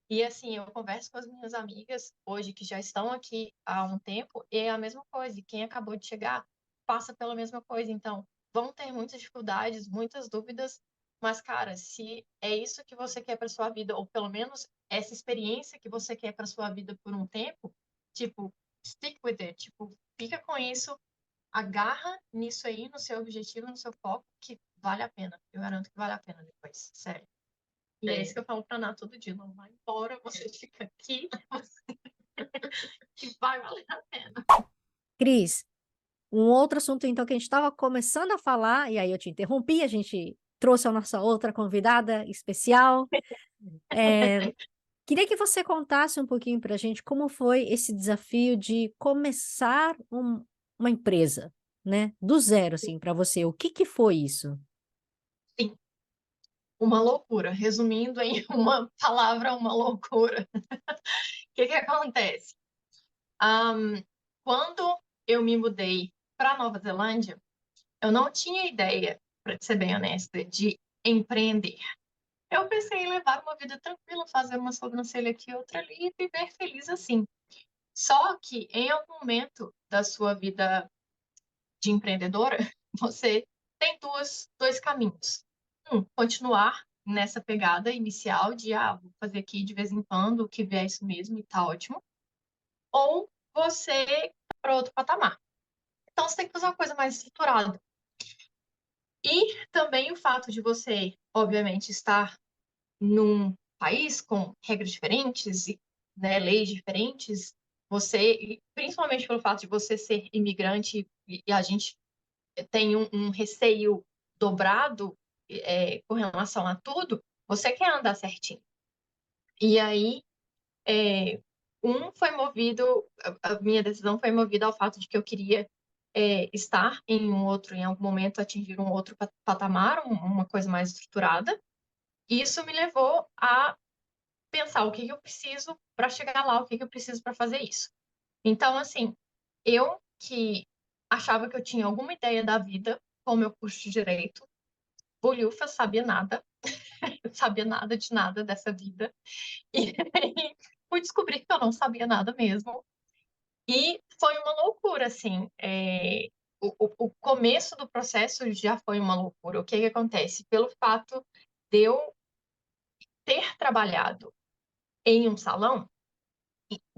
E assim, eu converso com as minhas amigas hoje que já estão aqui há um tempo, e é a mesma coisa. E quem acabou de chegar passa pela mesma coisa. Então, vão ter muitas dificuldades, muitas dúvidas, mas, cara, se é isso que você quer para sua vida, ou pelo menos essa experiência que você quer para sua vida por um tempo, tipo, stick with it, tipo, fica com isso, agarra nisso aí, no seu objetivo, no seu foco, que vale a pena. Eu garanto que vale a pena depois, sério. E é isso que eu falo pra Ná todo dia, não vai embora, você fica aqui, que vai valer a pena. Cris, um outro assunto, então, que a gente estava começando a falar, e aí eu te interrompi, a gente trouxe a nossa outra convidada especial. Queria que você contasse um pouquinho para a gente como foi esse desafio de começar uma empresa, né? Do zero, assim, para você. O que que foi isso? Sim, uma loucura. Resumindo em uma palavra, uma loucura. O que acontece? Quando eu me mudei para Nova Zelândia, eu não tinha ideia, para ser bem honesta, de empreender. Eu pensei em levar uma vida tranquila, fazer uma sobrancelha aqui, outra ali e viver feliz assim. Só que em algum momento da sua vida de empreendedora, você tem dois caminhos. Continuar nessa pegada inicial de, vou fazer aqui de vez em quando, o que vier isso mesmo e tá ótimo. Ou você ir para outro patamar. Então, você tem que fazer uma coisa mais estruturada. E também o fato de você, obviamente, estar num país com regras diferentes e, né, leis diferentes, você, principalmente pelo fato de você ser imigrante e a gente tem um receio dobrado com relação a tudo, você quer andar certinho. E aí, foi movido, a minha decisão foi movida ao fato de que eu queria estar em algum momento, atingir um outro patamar, uma coisa mais estruturada. E isso me levou a pensar o que eu preciso para chegar lá, o que eu preciso para fazer isso. Então, assim, eu que achava que eu tinha alguma ideia da vida com o meu curso de Direito, bolhufa, sabia nada, sabia nada de nada dessa vida. E fui descobrir que eu não sabia nada mesmo. E foi uma loucura, assim. O começo do processo já foi uma loucura. O que acontece? Pelo fato de eu ter trabalhado em um salão,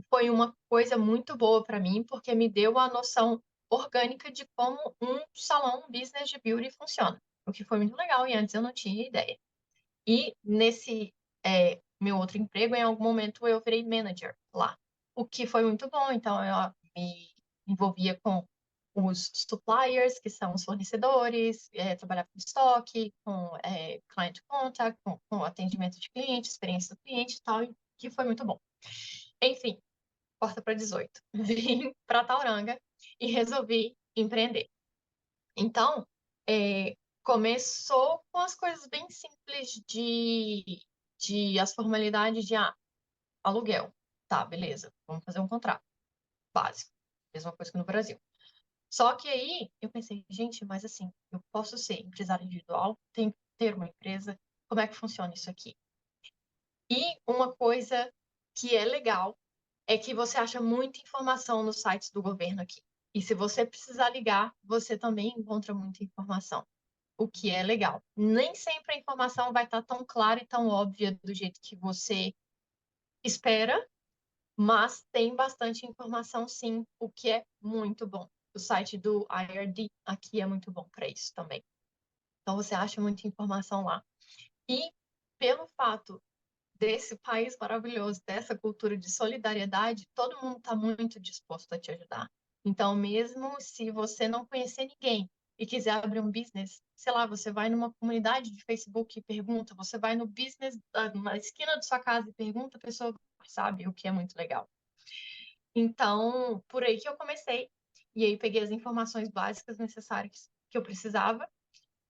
foi uma coisa muito boa para mim, porque me deu a noção orgânica de como um salão, um business de beauty funciona. O que foi muito legal e antes eu não tinha ideia. E nesse meu outro emprego, em algum momento eu virei manager lá, o que foi muito bom. Então eu me envolvia com os suppliers, que são os fornecedores, trabalhar com estoque, com client contact, com atendimento de cliente, experiência do cliente e tal, que foi muito bom. Enfim, porta para 18. Vim para Tauranga e resolvi empreender. Então, começou com as coisas bem simples de as formalidades de aluguel. Tá, beleza, vamos fazer um contrato básico. Mesma coisa que no Brasil. Só que aí eu pensei, gente, mas assim, eu posso ser empresário individual, tenho que ter uma empresa, como é que funciona isso aqui? E uma coisa que é legal é que você acha muita informação nos sites do governo aqui. E se você precisar ligar, você também encontra muita informação, o que é legal. Nem sempre a informação vai estar tão clara e tão óbvia do jeito que você espera, mas tem bastante informação sim, o que é muito bom. O site do IRD aqui é muito bom para isso também. Então você acha muita informação lá. E pelo fato desse país maravilhoso, dessa cultura de solidariedade, todo mundo está muito disposto a te ajudar. Então, mesmo se você não conhecer ninguém e quiser abrir um business, sei lá, você vai numa comunidade de Facebook e pergunta, você vai no business na esquina da sua casa e pergunta, a pessoa sabe, o que é muito legal. Então, por aí que eu comecei. E aí peguei as informações básicas necessárias que eu precisava.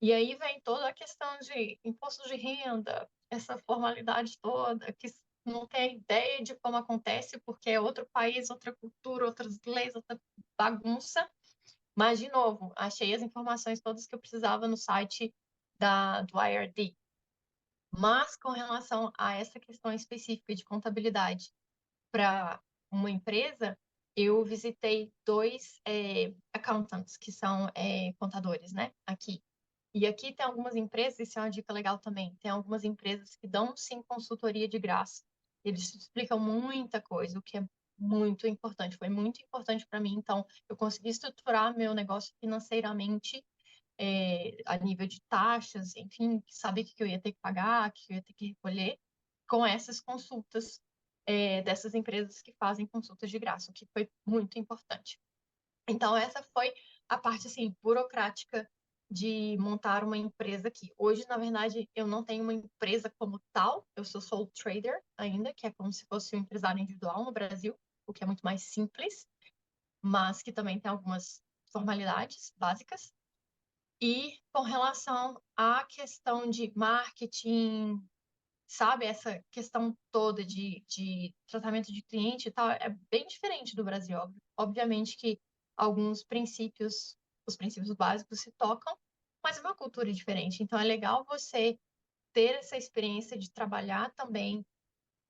E aí vem toda a questão de imposto de renda, essa formalidade toda, que não tem ideia de como acontece, porque é outro país, outra cultura, outras leis, outra bagunça. Mas, de novo, achei as informações todas que eu precisava no site do IRD. Mas, com relação a essa questão específica de contabilidade para uma empresa, eu visitei dois accountants, que são contadores, né, aqui. E aqui tem algumas empresas, isso é uma dica legal também, tem algumas empresas que dão, sim, consultoria de graça. Eles explicam muita coisa, o que é muito importante. Foi muito importante para mim, então, eu consegui estruturar meu negócio financeiramente, a nível de taxas, enfim, saber o que eu ia ter que pagar, o que eu ia ter que recolher, com essas consultas, dessas empresas que fazem consultas de graça, o que foi muito importante. Então, essa foi a parte, assim, burocrática de montar uma empresa aqui. Hoje, na verdade, eu não tenho uma empresa como tal, eu sou sole trader ainda, que é como se fosse um empresário individual no Brasil, o que é muito mais simples, mas que também tem algumas formalidades básicas. E com relação à questão de marketing, sabe, essa questão toda de tratamento de cliente e tal, é bem diferente do Brasil. Obviamente que alguns princípios, os princípios básicos se tocam, mas é uma cultura diferente. Então é legal você ter essa experiência de trabalhar também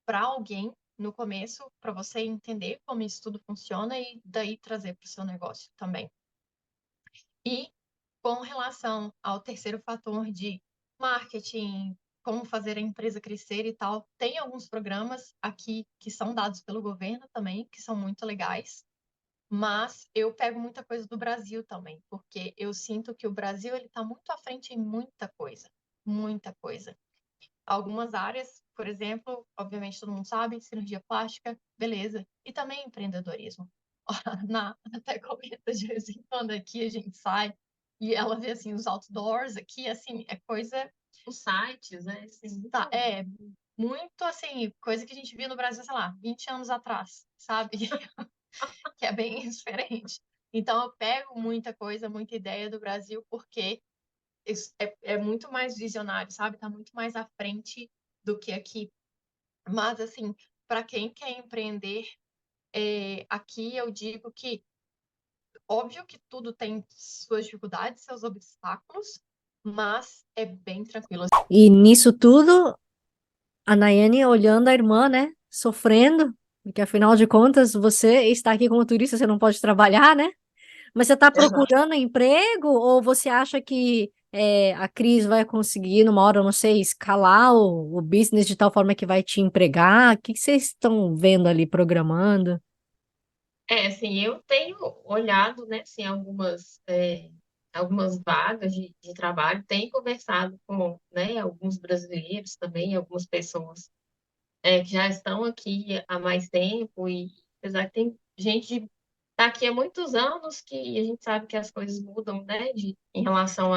para alguém no começo, para você entender como isso tudo funciona e daí trazer para o seu negócio também. E com relação ao terceiro fator de marketing, como fazer a empresa crescer e tal, tem alguns programas aqui que são dados pelo governo também, que são muito legais, mas eu pego muita coisa do Brasil também, porque eu sinto que o Brasil ele está muito à frente em muita coisa, muita coisa. Algumas áreas, por exemplo, obviamente todo mundo sabe, cirurgia plástica, beleza, e também empreendedorismo. Até comenta de vez em quando aqui a gente sai e ela vê assim os outdoors aqui, assim, é coisa. Os sites, né? Assim, Tá, muito assim, coisa que a gente via no Brasil, sei lá, 20 anos atrás, sabe? Que é bem diferente. Então eu pego muita coisa, muita ideia do Brasil, porque é muito mais visionário, sabe? Tá muito mais à frente do que aqui. Mas, assim, para quem quer empreender, aqui eu digo que, óbvio que tudo tem suas dificuldades, seus obstáculos, mas é bem tranquilo. E nisso tudo, a Nayane olhando a irmã, né? Sofrendo, porque afinal de contas, você está aqui como turista, você não pode trabalhar, né? Mas você está Exato. procurando emprego ou você acha que a Cris vai conseguir, numa hora, eu não sei, escalar o business de tal forma que vai te empregar? O que que vocês estão vendo ali, programando? Assim, eu tenho olhado, né, assim, algumas vagas de trabalho, tenho conversado com, né, alguns brasileiros também, algumas pessoas que já estão aqui há mais tempo, e apesar que tem gente de tá aqui há muitos anos que a gente sabe que as coisas mudam, né, em relação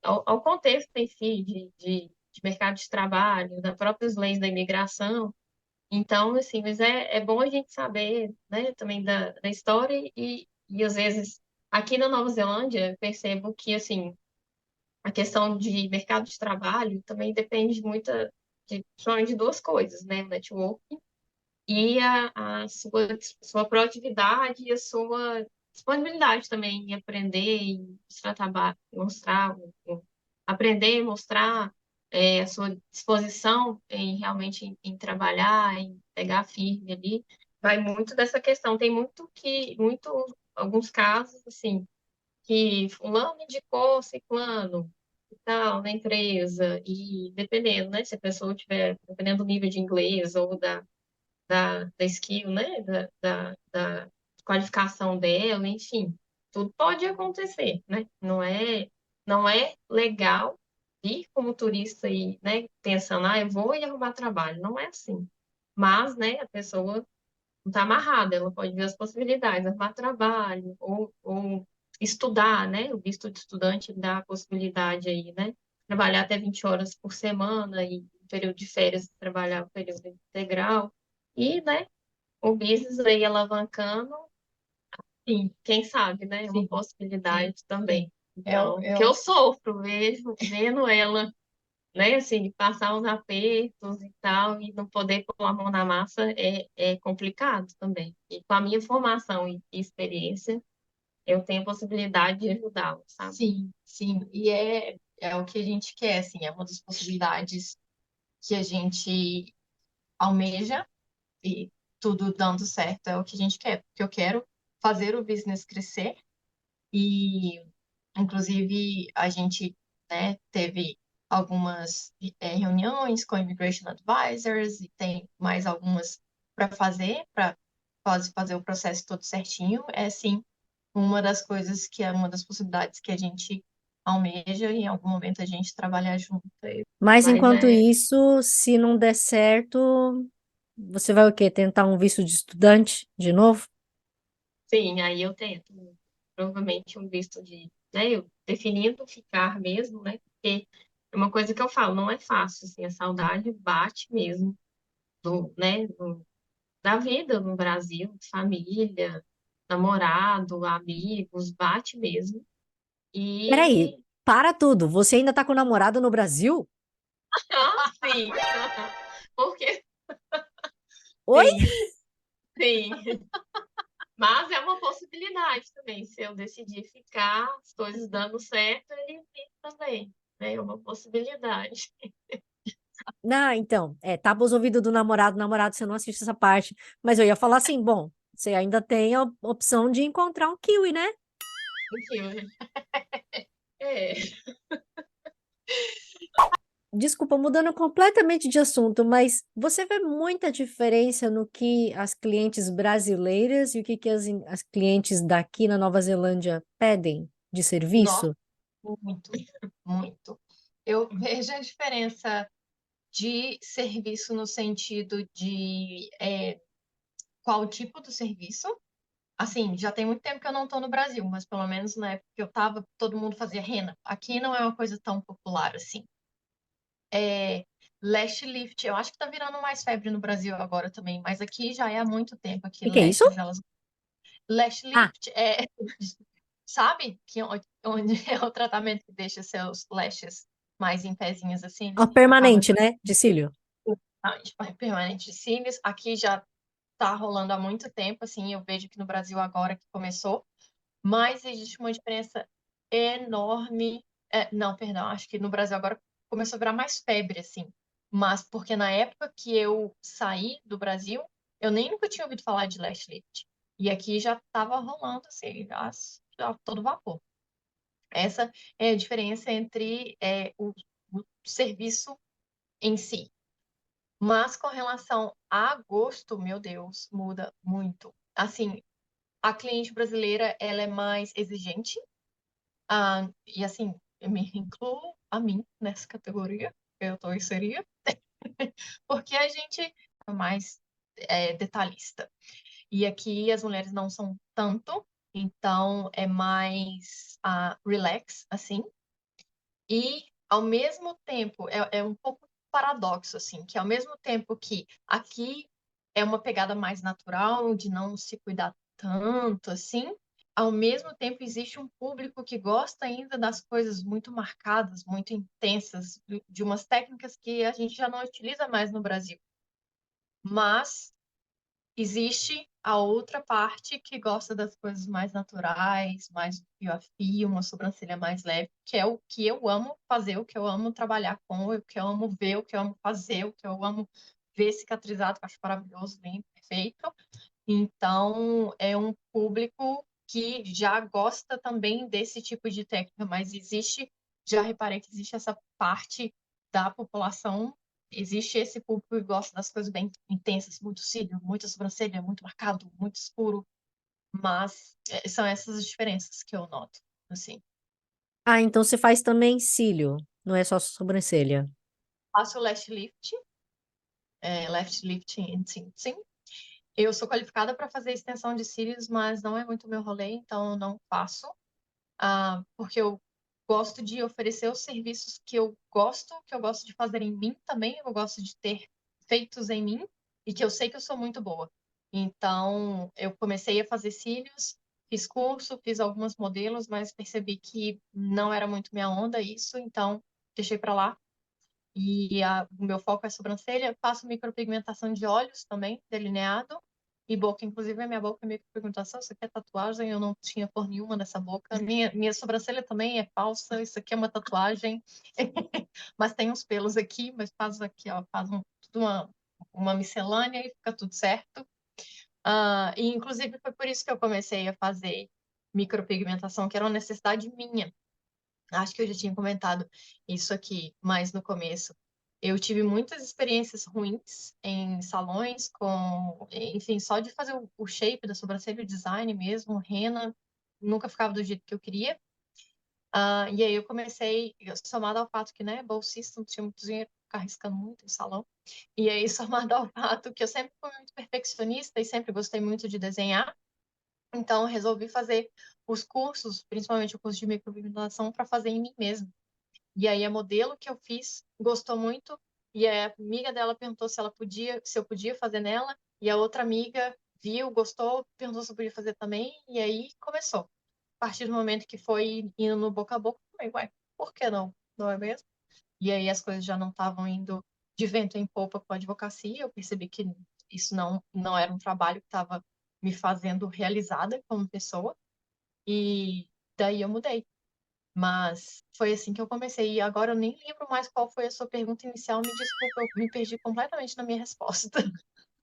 ao contexto em si, de mercado de trabalho, das próprias leis da imigração. Então, assim, mas é bom a gente saber, né, também da história e, às vezes, aqui na Nova Zelândia, eu percebo que, assim, a questão de mercado de trabalho também depende muito principalmente de duas coisas, né, o networking e a sua proatividade e a sua disponibilidade também em aprender e tratar, mostrar, aprender, mostrar a sua disposição em realmente em trabalhar, em pegar firme ali, vai muito dessa questão. Tem alguns casos assim que fulano indicou ciclano e tal na empresa e dependendo, né, se a pessoa tiver, dependendo do nível de inglês ou da skill, né, da qualificação dela, enfim, tudo pode acontecer, né? Não é legal ir como turista e, né, pensando, eu vou e arrumar trabalho. Não é assim. Mas, né, a pessoa não está amarrada, ela pode ver as possibilidades, arrumar trabalho ou estudar, né? O visto de estudante dá a possibilidade aí, né? Trabalhar até 20 horas por semana e no período de férias trabalhar o período integral. E, né, o business aí alavancando, sim, quem sabe, né? É uma Sim, sim, possibilidade também. eu, Então, que eu eu, sofro vendo ela, né, assim, passar os apertos e tal, e não poder pôr a mão na massa é complicado também. E com a minha formação e experiência, eu tenho a possibilidade de ajudá-lo, sabe? Sim, sim. E é o que a gente quer, assim, é uma das possibilidades que a gente almeja e tudo dando certo é o que a gente quer, porque eu quero fazer o business crescer e, inclusive, a gente, né, teve algumas reuniões com immigration advisors e tem mais algumas para fazer o processo todo certinho. É, sim, uma das coisas que é uma das possibilidades que a gente almeja e em algum momento a gente trabalhar junto. Mas Mas enquanto é, isso, se não der certo, você vai o quê? Tentar um visto de estudante de novo? sim, aí eu tento, provavelmente um visto de, né, eu definindo ficar mesmo, né, porque é uma coisa que eu falo, não é fácil, assim, a saudade bate mesmo da vida no Brasil, família, namorado, amigos, bate mesmo. Peraí, E, para tudo. Você ainda tá com o namorado no Brasil? ah, sim, porque, Oi? sim, sim. Mas é uma possibilidade também. Se eu decidir ficar, as coisas dando certo, ele vem também. Né? É uma possibilidade. Não, então, tapa os ouvidos do namorado, namorado, você não assiste essa parte. Mas eu ia falar assim, bom, você ainda tem a opção de encontrar um kiwi, né? Enfim, é. Desculpa, mudando completamente de assunto, mas você vê muita diferença no que as clientes brasileiras e o que as clientes daqui na Nova Zelândia pedem de Nossa, serviço? muito, muito. Eu vejo a diferença de serviço no sentido de qual tipo do serviço. Assim, já tem muito tempo que eu não estou no Brasil, mas pelo menos na época que eu estava, todo mundo fazia rena. Aqui não é uma coisa tão popular assim. É, lash lift, eu acho que está virando mais febre no Brasil agora também, mas aqui já é há muito tempo aqui O que é isso? lashes, elas lash Ah, lift sabe que onde é o tratamento que deixa seus lashes mais em pezinhos assim, ó, eles acabam permanente, né? De cílio. permanente de cílios. Aqui já tá rolando há muito tempo, assim, eu vejo que no Brasil agora que começou, mas existe uma diferença enorme. Não, perdão, acho que no Brasil agora começou a virar mais febre, assim. Mas porque na época que eu saí do Brasil, eu nem nunca tinha ouvido falar de lash lift. E aqui já estava rolando, assim, já todo vapor. Essa é a diferença entre o serviço em si. Mas com relação a gosto, meu Deus, muda muito. Assim, a cliente brasileira, ela é mais exigente, e assim, eu me incluo a mim nessa categoria, eu estou inserida, porque a gente é mais detalhista. E aqui as mulheres não são tanto, então é mais relax, assim. E ao mesmo tempo, é um pouco paradoxo, assim, que ao mesmo tempo que aqui é uma pegada mais natural, de não se cuidar tanto, assim, ao mesmo tempo existe um público que gosta ainda das coisas muito marcadas, muito intensas, de umas técnicas que a gente já não utiliza mais no Brasil. Mas existe a outra parte que gosta das coisas mais naturais, mais fio a fio, uma sobrancelha mais leve, que é o que eu amo fazer, o que eu amo trabalhar com, o que eu amo ver, o que eu amo fazer, o que eu amo ver cicatrizado, que eu acho maravilhoso, bem perfeito. Então, é um público que já gosta também desse tipo de técnica, mas já reparei que existe essa parte da população, existe esse público que gosta das coisas bem intensas, muito cílio, muita sobrancelha, muito marcado, muito escuro, mas são essas as diferenças que eu noto, assim. Ah, então você faz também cílio, não é só sobrancelha. Faço lash lift, left lifting, sim, sim. Eu sou qualificada para fazer extensão de cílios, mas não é muito meu rolê, então eu não faço. Porque eu gosto de oferecer os serviços que eu gosto de fazer em mim também, eu gosto de ter feitos em mim e que eu sei que eu sou muito boa. Então, eu comecei a fazer cílios, fiz curso, fiz alguns modelos, mas percebi que não era muito minha onda isso, então deixei para lá. E o meu foco é sobrancelha, faço micropigmentação de olhos também, delineado, e boca. Inclusive, a minha boca meio que perguntou: "Isso aqui é tatuagem?" Eu não tinha cor nenhuma nessa boca. Minha sobrancelha também é falsa. Isso aqui é uma tatuagem. Mas tem uns pelos aqui, mas faz aqui, ó, faz tudo uma miscelânea e fica tudo certo. E inclusive foi por isso que eu comecei a fazer micropigmentação, que era uma necessidade minha. Acho que eu já tinha comentado isso aqui mais no começo. Eu tive muitas experiências ruins em salões com, enfim, só de fazer o shape da sobrancelha, o design mesmo, rena, nunca ficava do jeito que eu queria. E aí eu comecei, somado ao fato que, né, bolsista, não tinha muito dinheiro, ficar arriscando muito em salão. E aí, somado ao fato que eu sempre fui muito perfeccionista e sempre gostei muito de desenhar, então eu resolvi fazer os cursos, principalmente o curso de micropigmentação, para fazer em mim mesma. E aí a modelo que eu fiz gostou muito, e a amiga dela perguntou se eu podia fazer nela, e a outra amiga viu, gostou, perguntou se eu podia fazer também, e aí começou. A partir do momento que foi indo no boca a boca, eu falei, ué, por que não? Não é mesmo? E aí as coisas já não estavam indo de vento em popa com a advocacia, eu percebi que isso não era um trabalho que estava me fazendo realizada como pessoa, e daí eu mudei. Mas foi assim que eu comecei. E agora eu nem lembro mais qual foi a sua pergunta inicial. Me desculpa, eu me perdi completamente na minha resposta.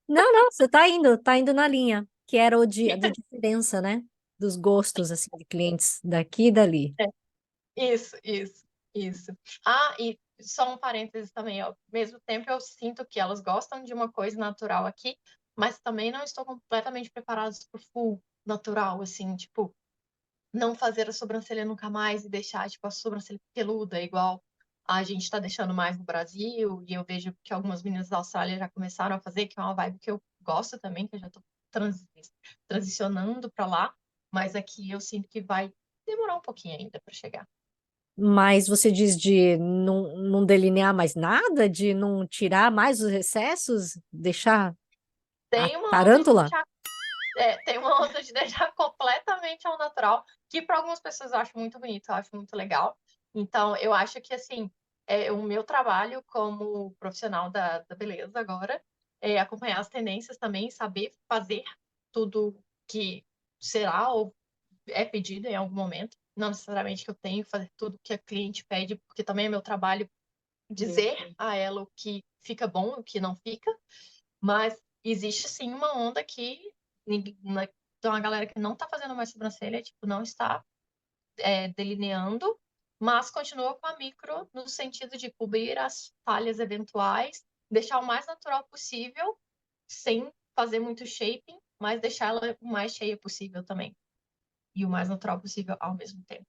Não, não, você tá indo na linha, que era a de diferença, né? Dos gostos, assim, de clientes daqui e dali. Isso. E só um parênteses também, ó. Ao mesmo tempo, eu sinto que elas gostam de uma coisa natural aqui, mas também não estou completamente preparada para o full natural, assim, tipo, não fazer a sobrancelha nunca mais e deixar, tipo, a sobrancelha peluda, igual a gente está deixando mais no Brasil, e eu vejo que algumas meninas da Austrália já começaram a fazer, que é uma vibe que eu gosto também, que eu já estou transicionando para lá, mas aqui eu sinto que vai demorar um pouquinho ainda para chegar. Mas você diz de não delinear mais nada, de não tirar mais os excessos, deixar a Tem uma onda de tarântula? deixar, tem uma onda de deixar completamente ao natural, que para algumas pessoas eu acho muito bonito, eu acho muito legal. Então, eu acho que, assim, o meu trabalho como profissional da beleza agora é acompanhar as tendências também, saber fazer tudo que será ou é pedido em algum momento. Não necessariamente que eu tenho que fazer tudo que a cliente pede, porque também é meu trabalho dizer a ela o que fica bom e o que não fica. Mas existe sim uma onda que então a galera que não está fazendo mais sobrancelha, tipo, não está delineando, mas continua com a micro no sentido de cobrir as falhas eventuais, deixar o mais natural possível, sem fazer muito shaping, mas deixar ela o mais cheia possível também. E o mais natural possível ao mesmo tempo.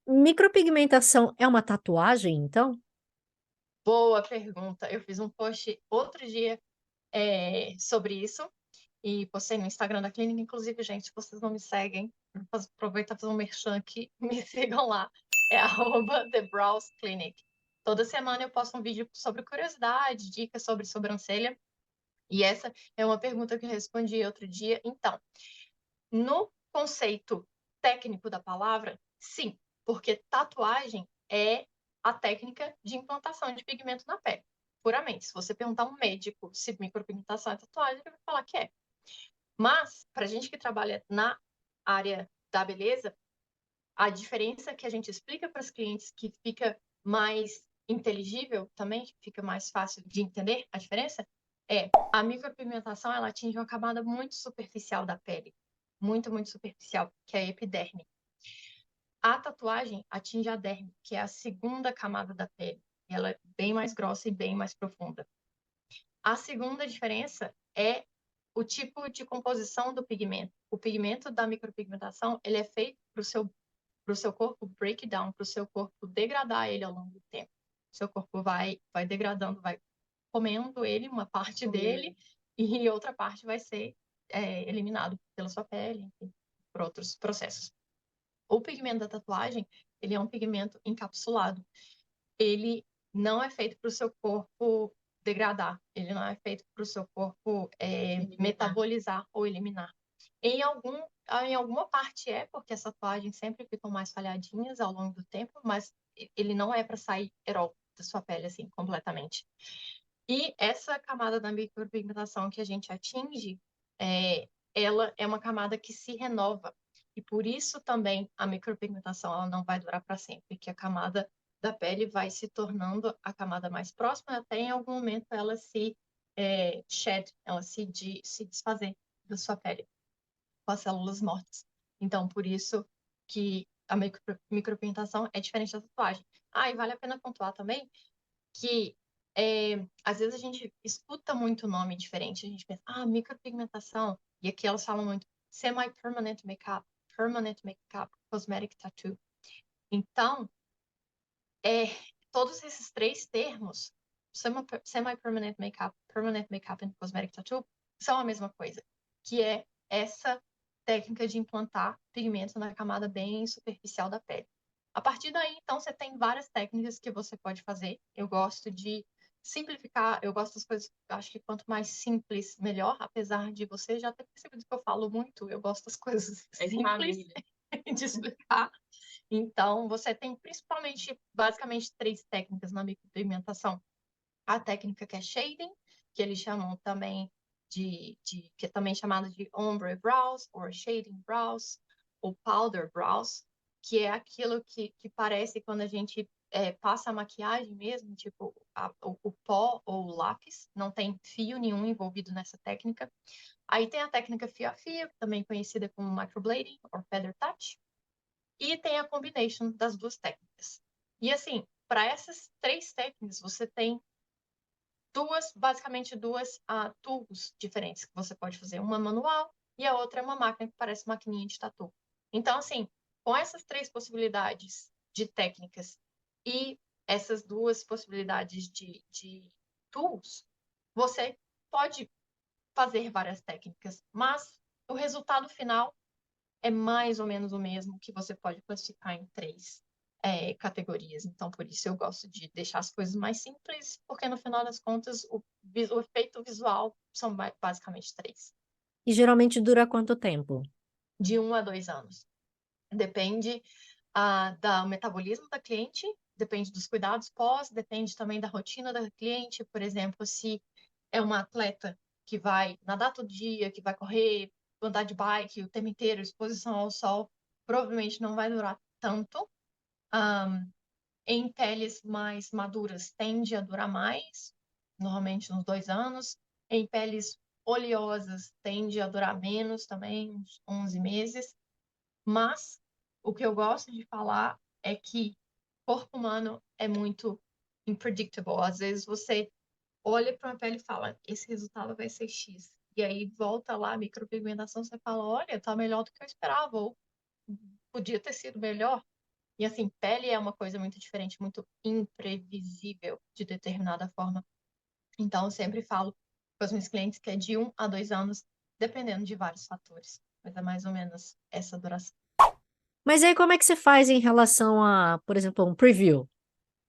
Micropigmentação é uma tatuagem, então? Boa pergunta. Eu fiz um post outro dia sobre isso e postei no Instagram da clínica. Inclusive, gente, se vocês não me seguem, aproveita para fazer um merchan aqui, me sigam lá. É @TheBrowsClinic. Toda semana eu posto um vídeo sobre curiosidade, dicas sobre sobrancelha. E essa é uma pergunta que eu respondi outro dia. Então, no conceito técnico da palavra, sim, porque tatuagem é a técnica de implantação de pigmento na pele, puramente. Se você perguntar a um médico se micropigmentação é tatuagem, ele vai falar que é. Mas, para a gente que trabalha na área da beleza, a diferença que a gente explica para os clientes que fica mais inteligível também, que fica mais fácil de entender a diferença, é a micropigmentação, ela atinge uma camada muito superficial da pele. Muito, muito superficial, que é a epiderme. A tatuagem atinge a derme, que é a segunda camada da pele. Ela é bem mais grossa e bem mais profunda. A segunda diferença é o tipo de composição do pigmento. O pigmento da micropigmentação, ele é feito para o seu corpo break down, para o seu corpo degradar ele ao longo do tempo. O seu corpo vai degradando, vai comendo ele, uma parte dele, e outra parte vai ser eliminado pela sua pele, enfim, por outros processos. O pigmento da tatuagem, ele é um pigmento encapsulado. Ele não é feito para o seu corpo degradar, ele não é feito para o seu corpo metabolizar ou eliminar. Em alguma parte porque as tatuagens sempre ficam mais falhadinhas ao longo do tempo, mas ele não é para sair herói da sua pele, assim, completamente. E essa camada da micropigmentação que a gente atinge ela é uma camada que se renova. E por isso também a micropigmentação ela não vai durar para sempre, que a camada da pele vai se tornando a camada mais próxima, até em algum momento ela se shed, ela se desfazer da sua pele com as células mortas. Então, por isso que a micropigmentação é diferente da tatuagem. E vale a pena pontuar também que às vezes a gente escuta muito nome diferente, a gente pensa, micropigmentação, e aqui elas falam muito semi-permanent makeup, permanent makeup, cosmetic tattoo. Então, todos esses três termos, semi-permanent makeup, permanent makeup e cosmetic tattoo, são a mesma coisa, que é essa técnica de implantar pigmento na camada bem superficial da pele. A partir daí, então, você tem várias técnicas que você pode fazer. Eu gosto de simplificar, eu gosto das coisas, acho que quanto mais simples, melhor, apesar de você já ter percebido que eu falo muito, eu gosto das coisas simples de explicar. Então, você tem principalmente, basicamente, três técnicas na micropigmentação. A técnica que é shading, que eles chamam também que é também chamada de ombre brows, ou shading brows, ou powder brows, que é aquilo que parece quando a gente passa a maquiagem mesmo, tipo o pó ou o lápis, não tem fio nenhum envolvido nessa técnica. Aí tem a técnica fio a fio, também conhecida como microblading, ou feather touch, e tem a combination das duas técnicas. E assim, para essas três técnicas, você tem basicamente duas tools diferentes que você pode fazer. Uma manual e a outra é uma máquina que parece maquininha de tatu. Então, assim, com essas três possibilidades de técnicas e essas duas possibilidades de tools, você pode fazer várias técnicas, mas o resultado final é mais ou menos o mesmo, que você pode classificar em três categorias. Então, por isso eu gosto de deixar as coisas mais simples, porque no final das contas o efeito visual são basicamente três. E geralmente dura quanto tempo? De 1 a 2 anos. Depende do metabolismo da cliente, depende dos cuidados pós, depende também da rotina da cliente. Por exemplo, se é uma atleta que vai nadar todo dia, que vai correr, andar de bike o tempo inteiro, exposição ao sol, provavelmente não vai durar tanto. Em peles mais maduras, tende a durar mais, normalmente uns 2 anos. Em peles oleosas, tende a durar menos também, uns 11 meses. Mas o que eu gosto de falar é que o corpo humano é muito unpredictable. Às vezes você olha para uma pele e fala, esse resultado vai ser X. E aí volta lá a micropigmentação, você fala, olha, tá melhor do que eu esperava, ou podia ter sido melhor. E assim, pele é uma coisa muito diferente, muito imprevisível de determinada forma. Então, eu sempre falo para os meus clientes que é de 1 a 2 anos, dependendo de vários fatores. Mas é mais ou menos essa duração. Mas aí como é que você faz em relação a, por exemplo, um preview?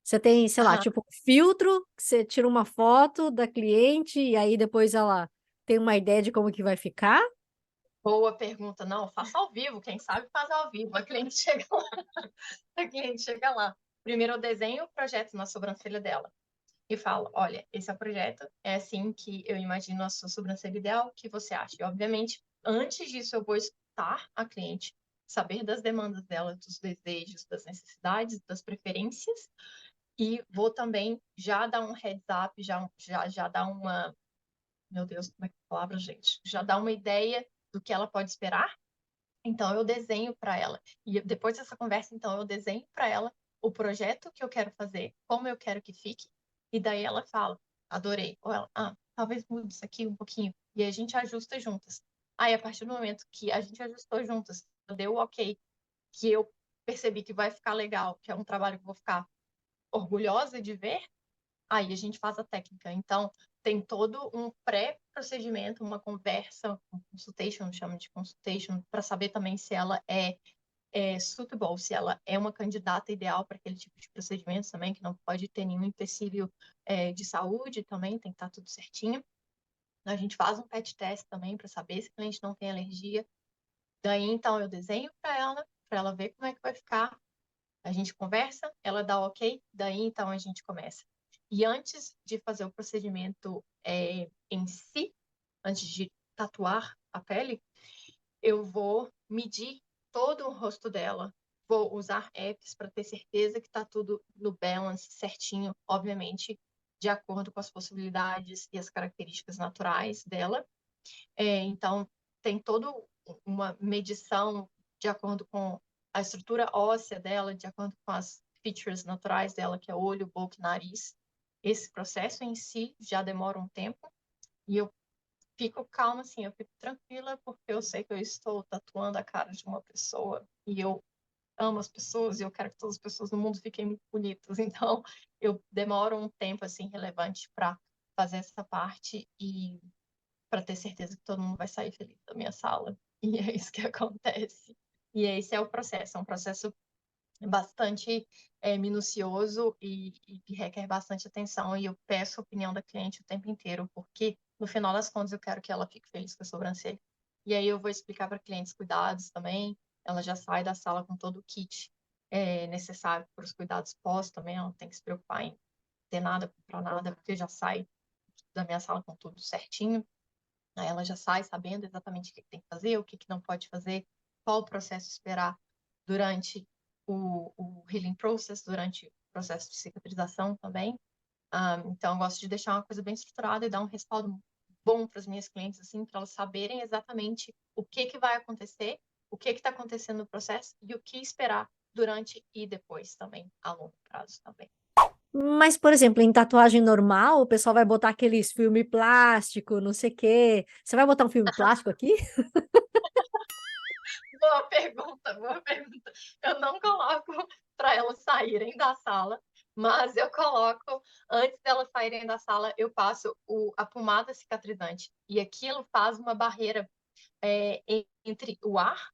Você tem, sei lá, Aham. tipo um filtro, que você tira uma foto da cliente e aí depois ela tem uma ideia de como que vai ficar? Boa pergunta. Não, faça ao vivo. Quem sabe faz ao vivo. A cliente chega lá. A cliente chega lá. Primeiro eu desenho o projeto na sobrancelha dela. E falo, olha, esse é o projeto, é assim que eu imagino a sua sobrancelha ideal, o que você acha? E, obviamente, antes disso, eu vou escutar a cliente, saber das demandas dela, dos desejos, das necessidades, das preferências, e vou também já dar um heads up, já dar uma... Meu Deus, como é que é a palavra, gente? Já dar uma ideia do que ela pode esperar. Então, eu desenho para ela. E depois dessa conversa, então, eu desenho para ela o projeto que eu quero fazer, como eu quero que fique. E daí ela fala, adorei. Ou ela, talvez mude isso aqui um pouquinho. E a gente ajusta juntas. Aí, a partir do momento que a gente ajustou juntas, deu o ok, que eu percebi que vai ficar legal, que é um trabalho que eu vou ficar orgulhosa de ver, aí a gente faz a técnica. Então, tem todo um pré-procedimento, uma conversa, um consultation, chama de consultation, para saber também se ela é suitable, se ela é uma candidata ideal para aquele tipo de procedimento também, que não pode ter nenhum empecilho de saúde também, tem que estar tudo certinho. A gente faz um PET test também para saber se o cliente não tem alergia. Daí, então, eu desenho para ela ver como é que vai ficar. A gente conversa, ela dá ok, daí então a gente começa. E antes de fazer o procedimento em si, antes de tatuar a pele, eu vou medir todo o rosto dela. Vou usar apps para ter certeza que está tudo no balance certinho, obviamente, de acordo com as possibilidades e as características naturais dela. Então, tem toda uma medição de acordo com a estrutura óssea dela, de acordo com as features naturais dela, que é olho, boca e nariz. Esse processo em si já demora um tempo e eu fico calma, assim, eu fico tranquila, porque eu sei que eu estou tatuando a cara de uma pessoa e eu amo as pessoas e eu quero que todas as pessoas no mundo fiquem muito bonitas. Então, eu demoro um tempo, assim, relevante para fazer essa parte e para ter certeza que todo mundo vai sair feliz da minha sala. E é isso que acontece. E esse é o processo, é um processo bastante minucioso e que requer bastante atenção. E eu peço a opinião da cliente o tempo inteiro, porque no final das contas eu quero que ela fique feliz com a sobrancelha. E aí eu vou explicar para a cliente os cuidados também. Ela já sai da sala com todo o kit necessário para os cuidados pós também. Ela não tem que se preocupar em ter nada, comprar nada, porque já sai da minha sala com tudo certinho. Aí ela já sai sabendo exatamente o que tem que fazer, o que não pode fazer, qual o processo esperar durante o healing process, durante o processo de cicatrização também. Então, eu gosto de deixar uma coisa bem estruturada e dar um respaldo bom para as minhas clientes, assim, para elas saberem exatamente o que vai acontecer, o que está acontecendo no processo e o que esperar durante e depois também, a longo prazo também. Mas, por exemplo, em tatuagem normal, o pessoal vai botar aqueles filme plástico, não sei o quê. Você vai botar um filme plástico aqui? Boa pergunta, boa pergunta. Eu não coloco para elas saírem da sala, mas eu coloco, antes delas saírem da sala, eu passo a pomada cicatrizante. E aquilo faz uma barreira entre o ar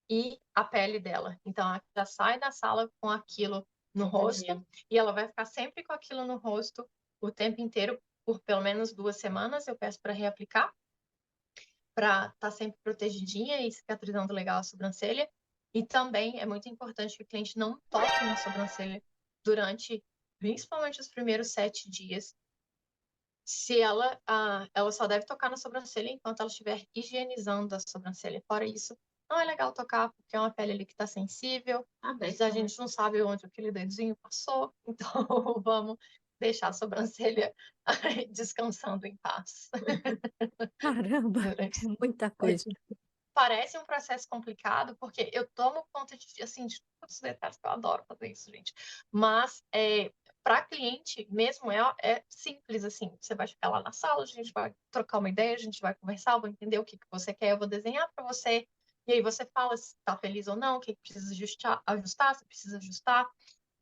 e a pele dela. Então, ela já sai da sala com aquilo no rosto e ela vai ficar sempre com aquilo no rosto o tempo inteiro, por pelo menos 2 semanas. Eu peço para reaplicar, para estar sempre protegidinha e cicatrizando legal a sobrancelha. E também é muito importante que o cliente não toque na sobrancelha durante, principalmente os primeiros 7 dias. Se ela só deve tocar na sobrancelha enquanto ela estiver higienizando a sobrancelha. Fora isso, não é legal tocar, porque é uma pele ali que está sensível. A gente não sabe onde aquele dedinho passou, então vamos deixar a sobrancelha descansando em paz. Caramba, é muita coisa. Parece um processo complicado, porque eu tomo conta assim, de todos os detalhes, que eu adoro fazer isso, gente. Mas, para cliente mesmo, é simples, assim. Você vai chegar lá na sala, a gente vai trocar uma ideia, a gente vai conversar, eu vou entender o que você quer, eu vou desenhar para você. E aí você fala se está feliz ou não, o que precisa ajustar, se precisa ajustar.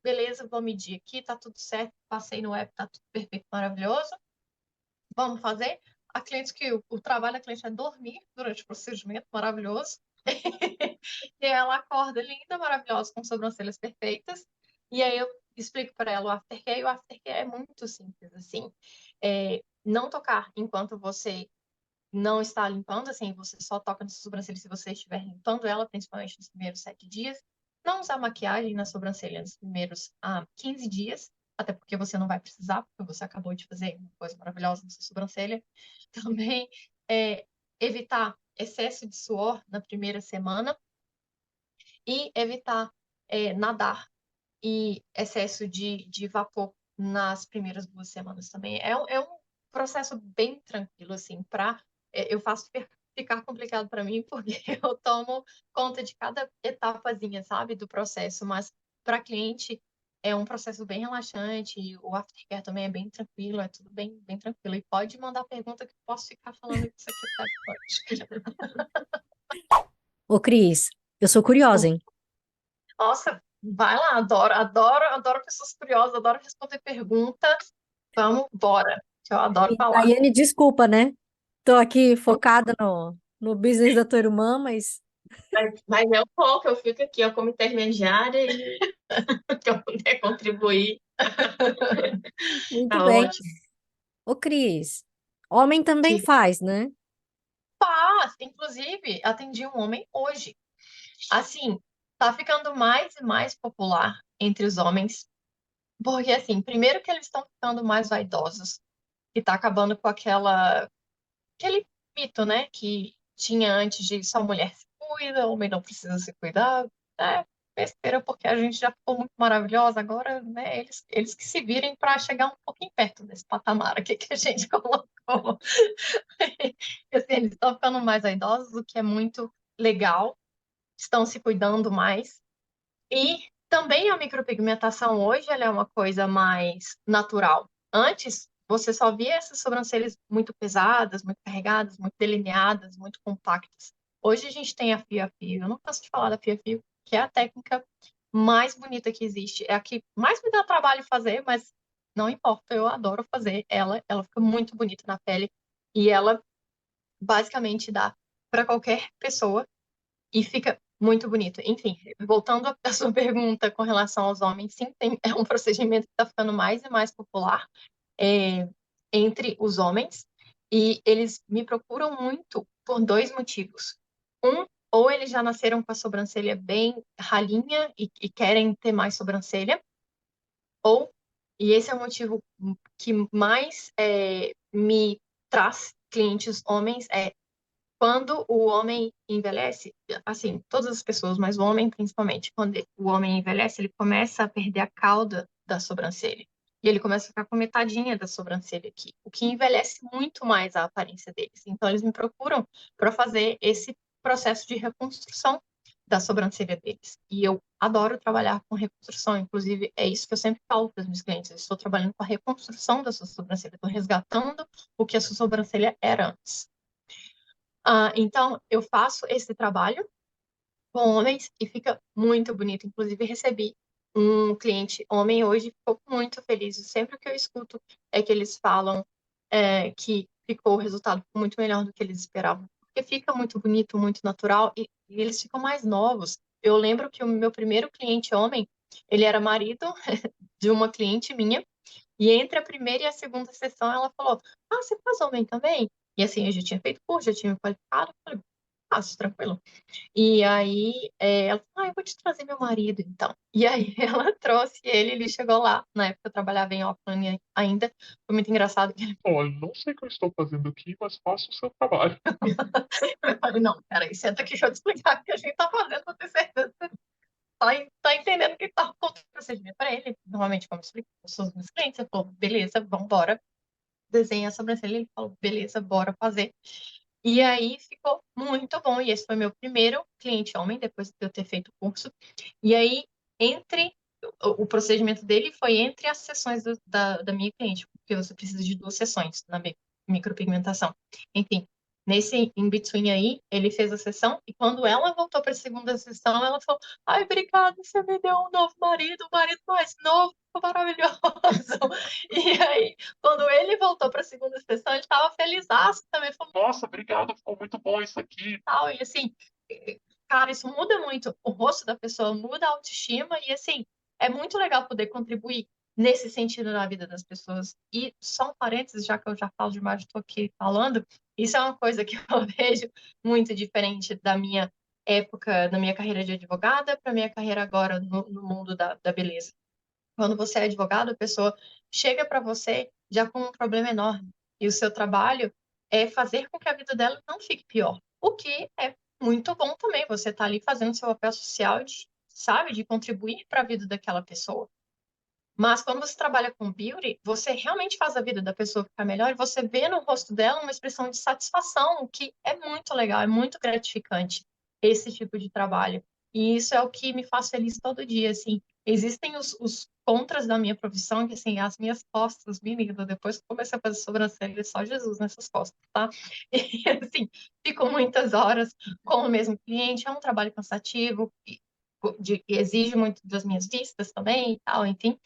Beleza, vou medir aqui, tá tudo certo. Passei no app, tá tudo perfeito, maravilhoso. Vamos fazer. A cliente que o trabalho da cliente é dormir durante o procedimento, maravilhoso. E ela acorda linda, maravilhosa, com sobrancelhas perfeitas. E aí eu explico para ela o aftercare, e o aftercare é muito simples, assim. Não tocar enquanto você não está limpando, assim, você só toca na sobrancelha se você estiver limpando ela, principalmente nos primeiros 7 dias. Não usar maquiagem na sobrancelha nos primeiros 15 dias, até porque você não vai precisar, porque você acabou de fazer uma coisa maravilhosa na sua sobrancelha. Também evitar excesso de suor na primeira semana e evitar nadar e excesso de vapor nas primeiras 2 semanas também. É um processo bem tranquilo, assim, eu faço ficar complicado para mim, porque eu tomo conta de cada etapazinha, sabe, do processo, mas para cliente é um processo bem relaxante, e o aftercare também é bem tranquilo, é tudo bem, bem tranquilo. E pode mandar pergunta que eu posso ficar falando isso aqui até depois. Ô, Cris, eu sou curiosa, hein? Nossa, vai lá, adoro pessoas curiosas, adoro responder perguntas. Vamos, bora, que eu adoro E, falar. Daiane, desculpa, né? Tô aqui focada no business da tua irmã, mas Mas é um pouco, eu fico aqui, ó, como intermediária e que eu puder contribuir, muito tá bem. ótimo. Ô, Cris, homem também Diga. faz, né? Inclusive, atendi um homem hoje. Assim, tá ficando mais e mais popular entre os homens, porque, assim, primeiro que eles estão ficando mais vaidosos e tá acabando com aquele mito, né, que tinha antes de só mulher se cuida, homem não precisa se cuidar. É besteira, porque a gente já ficou muito maravilhosa, agora, né, eles que se virem para chegar um pouquinho perto desse patamar aqui que a gente colocou. Assim, eles estão ficando mais idosos, o que é muito legal, estão se cuidando mais. E também a micropigmentação hoje ela é uma coisa mais natural. Antes, você só via essas sobrancelhas muito pesadas, muito carregadas, muito delineadas, muito compactas. Hoje a gente tem a fio a fio. Eu não canso de falar da fio a fio, que é a técnica mais bonita que existe. É a que mais me dá trabalho fazer, mas não importa, eu adoro fazer ela. Ela fica muito bonita na pele e ela basicamente dá para qualquer pessoa e fica muito bonito. Enfim, voltando à sua pergunta com relação aos homens, sim, é um procedimento que está ficando mais e mais popular entre os homens, e eles me procuram muito por dois motivos. Um, ou eles já nasceram com a sobrancelha bem ralinha e querem ter mais sobrancelha, ou, e esse é o motivo que mais me traz clientes homens, quando o homem envelhece, assim, todas as pessoas, mas o homem principalmente, quando o homem envelhece, ele começa a perder a cauda da sobrancelha. E ele começa a ficar com metadinha da sobrancelha aqui, o que envelhece muito mais a aparência deles. Então, eles me procuram para fazer esse processo de reconstrução da sobrancelha deles. E eu adoro trabalhar com reconstrução, inclusive é isso que eu sempre falo para os meus clientes. Eu estou trabalhando com a reconstrução da sua sobrancelha, estou resgatando o que a sua sobrancelha era antes. Então, eu faço esse trabalho com homens e fica muito bonito. Inclusive, recebi um cliente homem hoje, ficou muito feliz. Sempre que eu escuto é que eles falam que o resultado ficou muito melhor do que eles esperavam. Porque fica muito bonito, muito natural e eles ficam mais novos. Eu lembro que o meu primeiro cliente homem, ele era marido de uma cliente minha, e entre a primeira e a segunda sessão, ela falou: Ah, você faz homem também? E assim, eu já tinha feito curso, já tinha me qualificado. Eu falei: Faço, tranquilo. E aí, ela falou: Ah, eu vou te trazer meu marido, então. E aí, ela trouxe ele chegou lá. Na época, eu trabalhava em Auckland ainda. Foi muito engraçado que ele. Olha, não sei o que eu estou fazendo aqui, mas faça o seu trabalho. Eu falei: Não, peraí, senta aqui, deixa eu te explicar o que a gente tá fazendo, pra ter certeza. Tá entendendo o que tá acontecendo o procedimento para ele. Normalmente, como eu explico para os meus clientes, eu falo: Beleza, vamos embora. Desenha a sobrancelha, ele falou: Beleza, bora fazer. E aí ficou muito bom. E esse foi meu primeiro cliente homem, depois de eu ter feito o curso. E aí, entre o procedimento dele foi entre as sessões da minha cliente, porque você precisa de 2 sessões na micropigmentação. Enfim, nesse in-between aí, ele fez a sessão, e quando ela voltou para a segunda sessão, ela falou: Ai, obrigada, você me deu um novo marido, um marido mais novo, maravilhoso. E aí, quando ele voltou para a segunda sessão, ele estava felizaço também, falou: Nossa, obrigado, ficou muito bom isso aqui. Tal, e assim, cara, isso muda muito o rosto da pessoa, muda a autoestima e assim, é muito legal poder contribuir nesse sentido na vida das pessoas. E só um parênteses, já que eu já falo demais, estou aqui falando, isso é uma coisa que eu vejo muito diferente da minha época, da minha carreira de advogada para minha carreira agora no mundo da beleza. Quando você é advogado, a pessoa chega para você já com um problema enorme. E o seu trabalho é fazer com que a vida dela não fique pior. O que é muito bom também. Você está ali fazendo seu papel social, sabe, de contribuir para a vida daquela pessoa. Mas quando você trabalha com beauty, você realmente faz a vida da pessoa ficar melhor e você vê no rosto dela uma expressão de satisfação, o que é muito legal, é muito gratificante esse tipo de trabalho. E isso é o que me faz feliz todo dia, assim. Existem os contras da minha profissão, que assim, as minhas costas, menina, depois que eu comecei a fazer sobrancelha, só Jesus nessas costas, tá? E assim, fico muitas horas com o mesmo cliente, é um trabalho cansativo, exige muito das minhas vistas também e tal, enfim.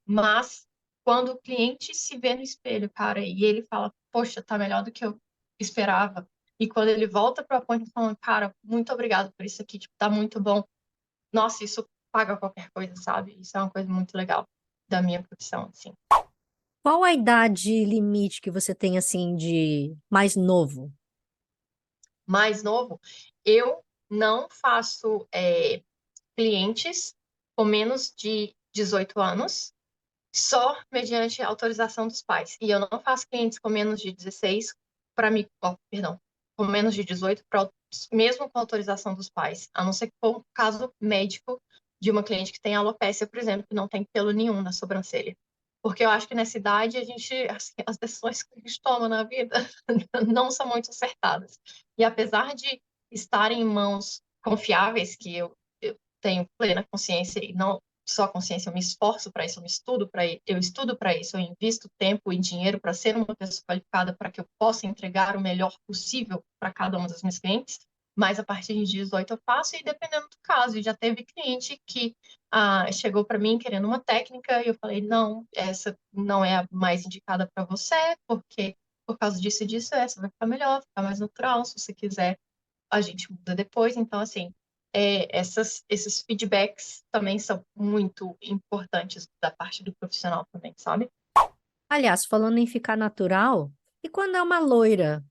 Mas quando o cliente se vê no espelho, cara, e ele fala: Poxa, tá melhor do que eu esperava. E quando ele volta para o appointment falando: Cara, muito obrigado por isso aqui, tipo, tá muito bom. Nossa, isso paga qualquer coisa, sabe? Isso é uma coisa muito legal da minha profissão, assim. Qual a idade limite que você tem, assim, de mais novo? Mais novo, eu não faço clientes com menos de 18 anos, só mediante autorização dos pais. E eu não faço clientes com menos de 16 para mim, perdão, com menos de 18, mesmo com autorização dos pais, a não ser que for um caso médico de uma cliente que tem alopecia, por exemplo, que não tem pelo nenhum na sobrancelha. Porque eu acho que nessa idade assim, as decisões que a gente toma na vida não são muito acertadas. E apesar de estarem em mãos confiáveis, que eu tenho plena consciência e não só consciência, eu me esforço para isso, eu estudo para isso, eu invisto tempo e dinheiro para ser uma pessoa qualificada para que eu possa entregar o melhor possível para cada uma das minhas clientes, mas a partir de 18 eu faço e dependendo do caso, já teve cliente que chegou para mim querendo uma técnica e eu falei, não, essa não é a mais indicada para você, porque por causa disso e disso, essa vai ficar melhor, vai ficar mais natural, se você quiser, a gente muda depois, então assim, esses feedbacks também são muito importantes da parte do profissional também, sabe? Aliás, falando em ficar natural, e quando é uma loira?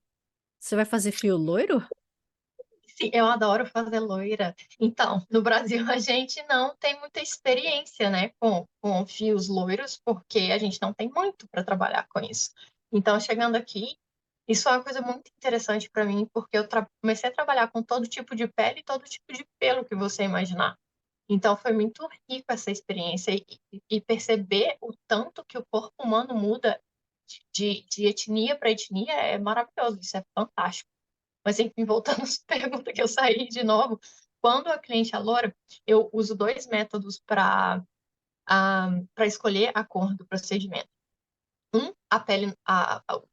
Você vai fazer fio loiro? Sim, eu adoro fazer loira. Então, no Brasil a gente não tem muita experiência, né, com fios loiros, porque a gente não tem muito para trabalhar com isso. Então, chegando aqui, isso é uma coisa muito interessante para mim, porque eu comecei a trabalhar com todo tipo de pele e todo tipo de pelo que você imaginar. Então, foi muito rico essa experiência e perceber o tanto que o corpo humano muda de etnia para etnia é maravilhoso, isso é fantástico. Mas, enfim, voltando à sua pergunta que eu saí de novo, quando a cliente é loura, eu uso dois métodos para escolher a cor do procedimento.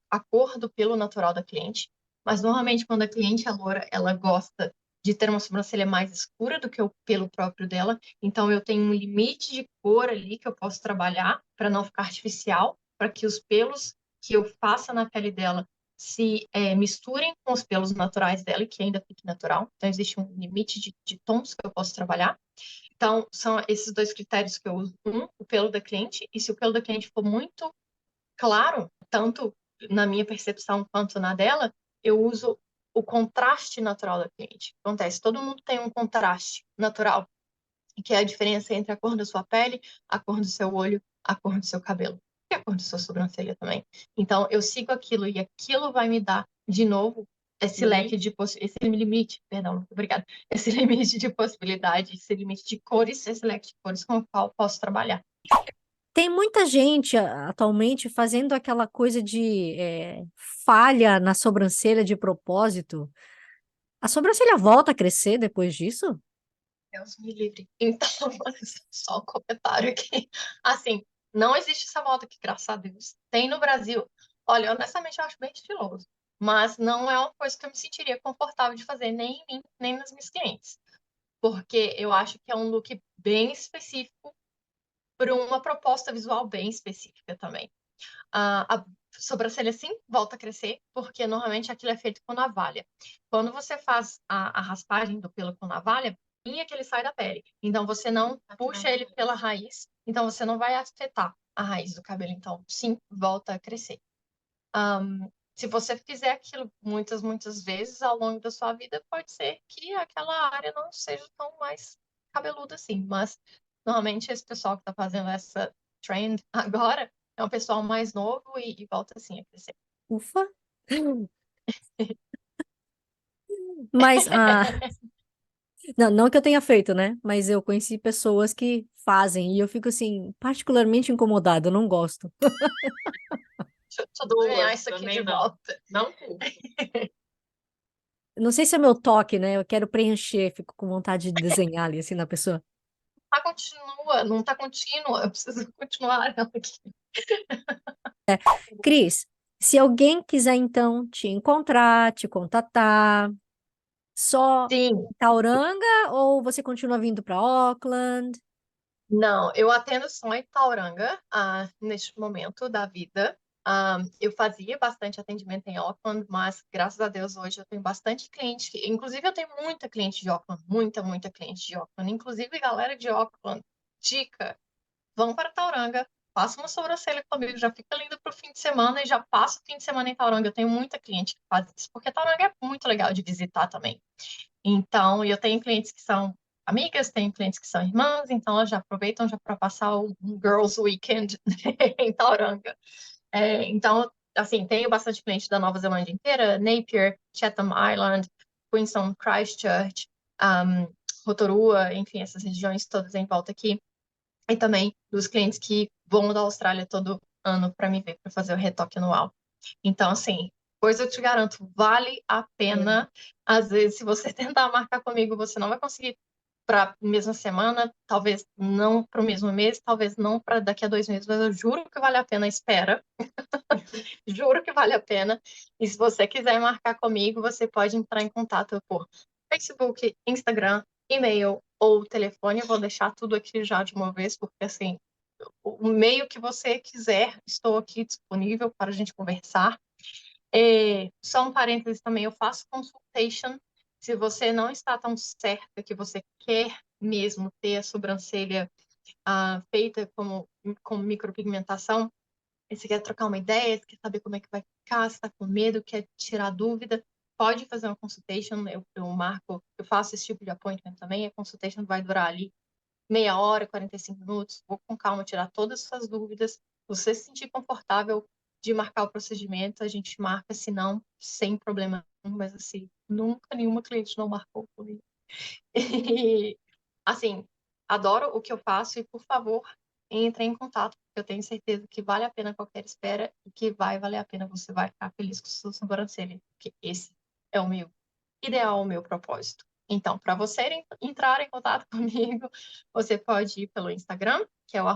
A cor do pelo natural da cliente, mas normalmente quando a cliente é loura, ela gosta de ter uma sobrancelha mais escura do que o pelo próprio dela, então eu tenho um limite de cor ali que eu posso trabalhar para não ficar artificial, para que os pelos que eu faça na pele dela se misturem com os pelos naturais dela e que ainda fique natural. Então existe um limite de tons que eu posso trabalhar. Então são esses dois critérios que eu uso. O pelo da cliente, e se o pelo da cliente for muito claro, tanto na minha percepção quanto na dela, eu uso o contraste natural da cliente. Acontece, todo mundo tem um contraste natural, que é a diferença entre a cor da sua pele, a cor do seu olho, a cor do seu cabelo e a cor da sua sobrancelha também. Então, eu sigo aquilo e aquilo vai me dar, de novo, esse leque de esse limite, perdão, muito obrigada, esse limite de possibilidade, esse limite de cores, esse leque de cores com o qual posso trabalhar. Tem muita gente atualmente fazendo aquela coisa de falha na sobrancelha de propósito. A sobrancelha volta a crescer depois disso? Deus me livre. Então, só um comentário aqui. Assim, não existe essa moda aqui, graças a Deus. Tem no Brasil. Olha, honestamente, eu acho bem estiloso. Mas não é uma coisa que eu me sentiria confortável de fazer nem em mim, nem nas minhas clientes. Porque eu acho que é um look bem específico para uma proposta visual bem específica também. A sobrancelha sim volta a crescer, porque normalmente aquilo é feito com navalha. Quando você faz a raspagem do pelo com navalha, é que ele sai da pele. Então você não puxa ele pela raiz, então você não vai afetar a raiz do cabelo. Então, sim, volta a crescer. Se você fizer aquilo muitas vezes ao longo da sua vida, pode ser que aquela área não seja tão mais cabeluda assim. Mas normalmente esse pessoal que está fazendo essa trend agora é um pessoal mais novo e volta assim a crescer. Ufa! Mas, não, não que eu tenha feito, né? Mas eu conheci pessoas que fazem e eu fico assim, particularmente incomodada, eu não gosto. Deixa eu ganhar isso aqui também de não. volta. Não curto. Não sei se é meu toque, né? Eu quero preencher, fico com vontade de desenhar ali assim na pessoa. Não tá contínua, eu preciso continuar ela aqui. Cris, se alguém quiser então te encontrar, te contatar, só Sim, em Tauranga ou você continua vindo para Auckland? não, eu atendo só em Tauranga, neste momento da vida. Eu fazia bastante atendimento em Auckland, mas graças a Deus hoje eu tenho bastante cliente. Inclusive, eu tenho muita cliente de Auckland, muita cliente de Auckland. Inclusive, galera de Auckland, dica, vão para Tauranga, faça uma sobrancelha comigo, já fica lindo para o fim de semana e já passa o fim de semana em Tauranga. Eu tenho muita cliente que faz isso, porque Tauranga é muito legal de visitar também. Então, eu tenho clientes que são amigas, tenho clientes que são irmãs, então elas já aproveitam já para passar um Girls Weekend em Tauranga. Então, assim, tenho bastante cliente da Nova Zelândia inteira, Napier, Chatham Island, Queenstown, Christchurch, Rotorua, enfim, essas regiões todas em volta aqui. E também dos clientes que vão da Austrália todo ano para me ver, para fazer o retoque anual. Então, assim, coisa eu te garanto, vale a pena. Às vezes, se você tentar marcar comigo, você não vai conseguir para a mesma semana, talvez não para o mesmo mês, talvez não para daqui a 2 meses, mas eu juro que vale a pena a espera. Juro que vale a pena. E se você quiser marcar comigo, você pode entrar em contato por Facebook, Instagram, e-mail ou telefone. Eu vou deixar tudo aqui já de uma vez, porque assim, o meio que você quiser, estou aqui disponível para a gente conversar. Só um parênteses também, eu faço consultation. Se você não está tão certa que você quer mesmo ter a sobrancelha feita com micropigmentação, e você quer trocar uma ideia, você quer saber como é que vai ficar, se está com medo, quer tirar dúvida, pode fazer uma consultation. Eu faço esse tipo de appointment também. A consultation vai durar ali meia hora, 45 minutos. Vou com calma tirar todas as suas dúvidas. Você se sentir confortável de marcar o procedimento, a gente marca, se não, sem problema nenhum. Mas assim, nunca nenhuma cliente não marcou comigo. E, assim, adoro o que eu faço e, por favor, entre em contato, porque eu tenho certeza que vale a pena qualquer espera e que vai valer a pena, você vai ficar feliz com sua sobrancelha, porque esse é o meu ideal, o meu propósito. Então, para você entrar em contato comigo, você pode ir pelo Instagram, que é o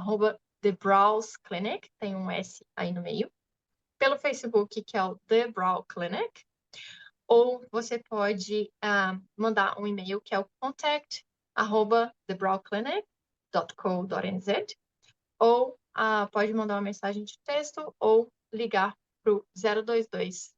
@TheBrowsClinic, tem um S aí no meio. Pelo Facebook, que é o The Brow Clinic. Ou você pode mandar um e-mail, que é o contact@thebrowclinic.co.nz, ou pode mandar uma mensagem de texto ou ligar para o 022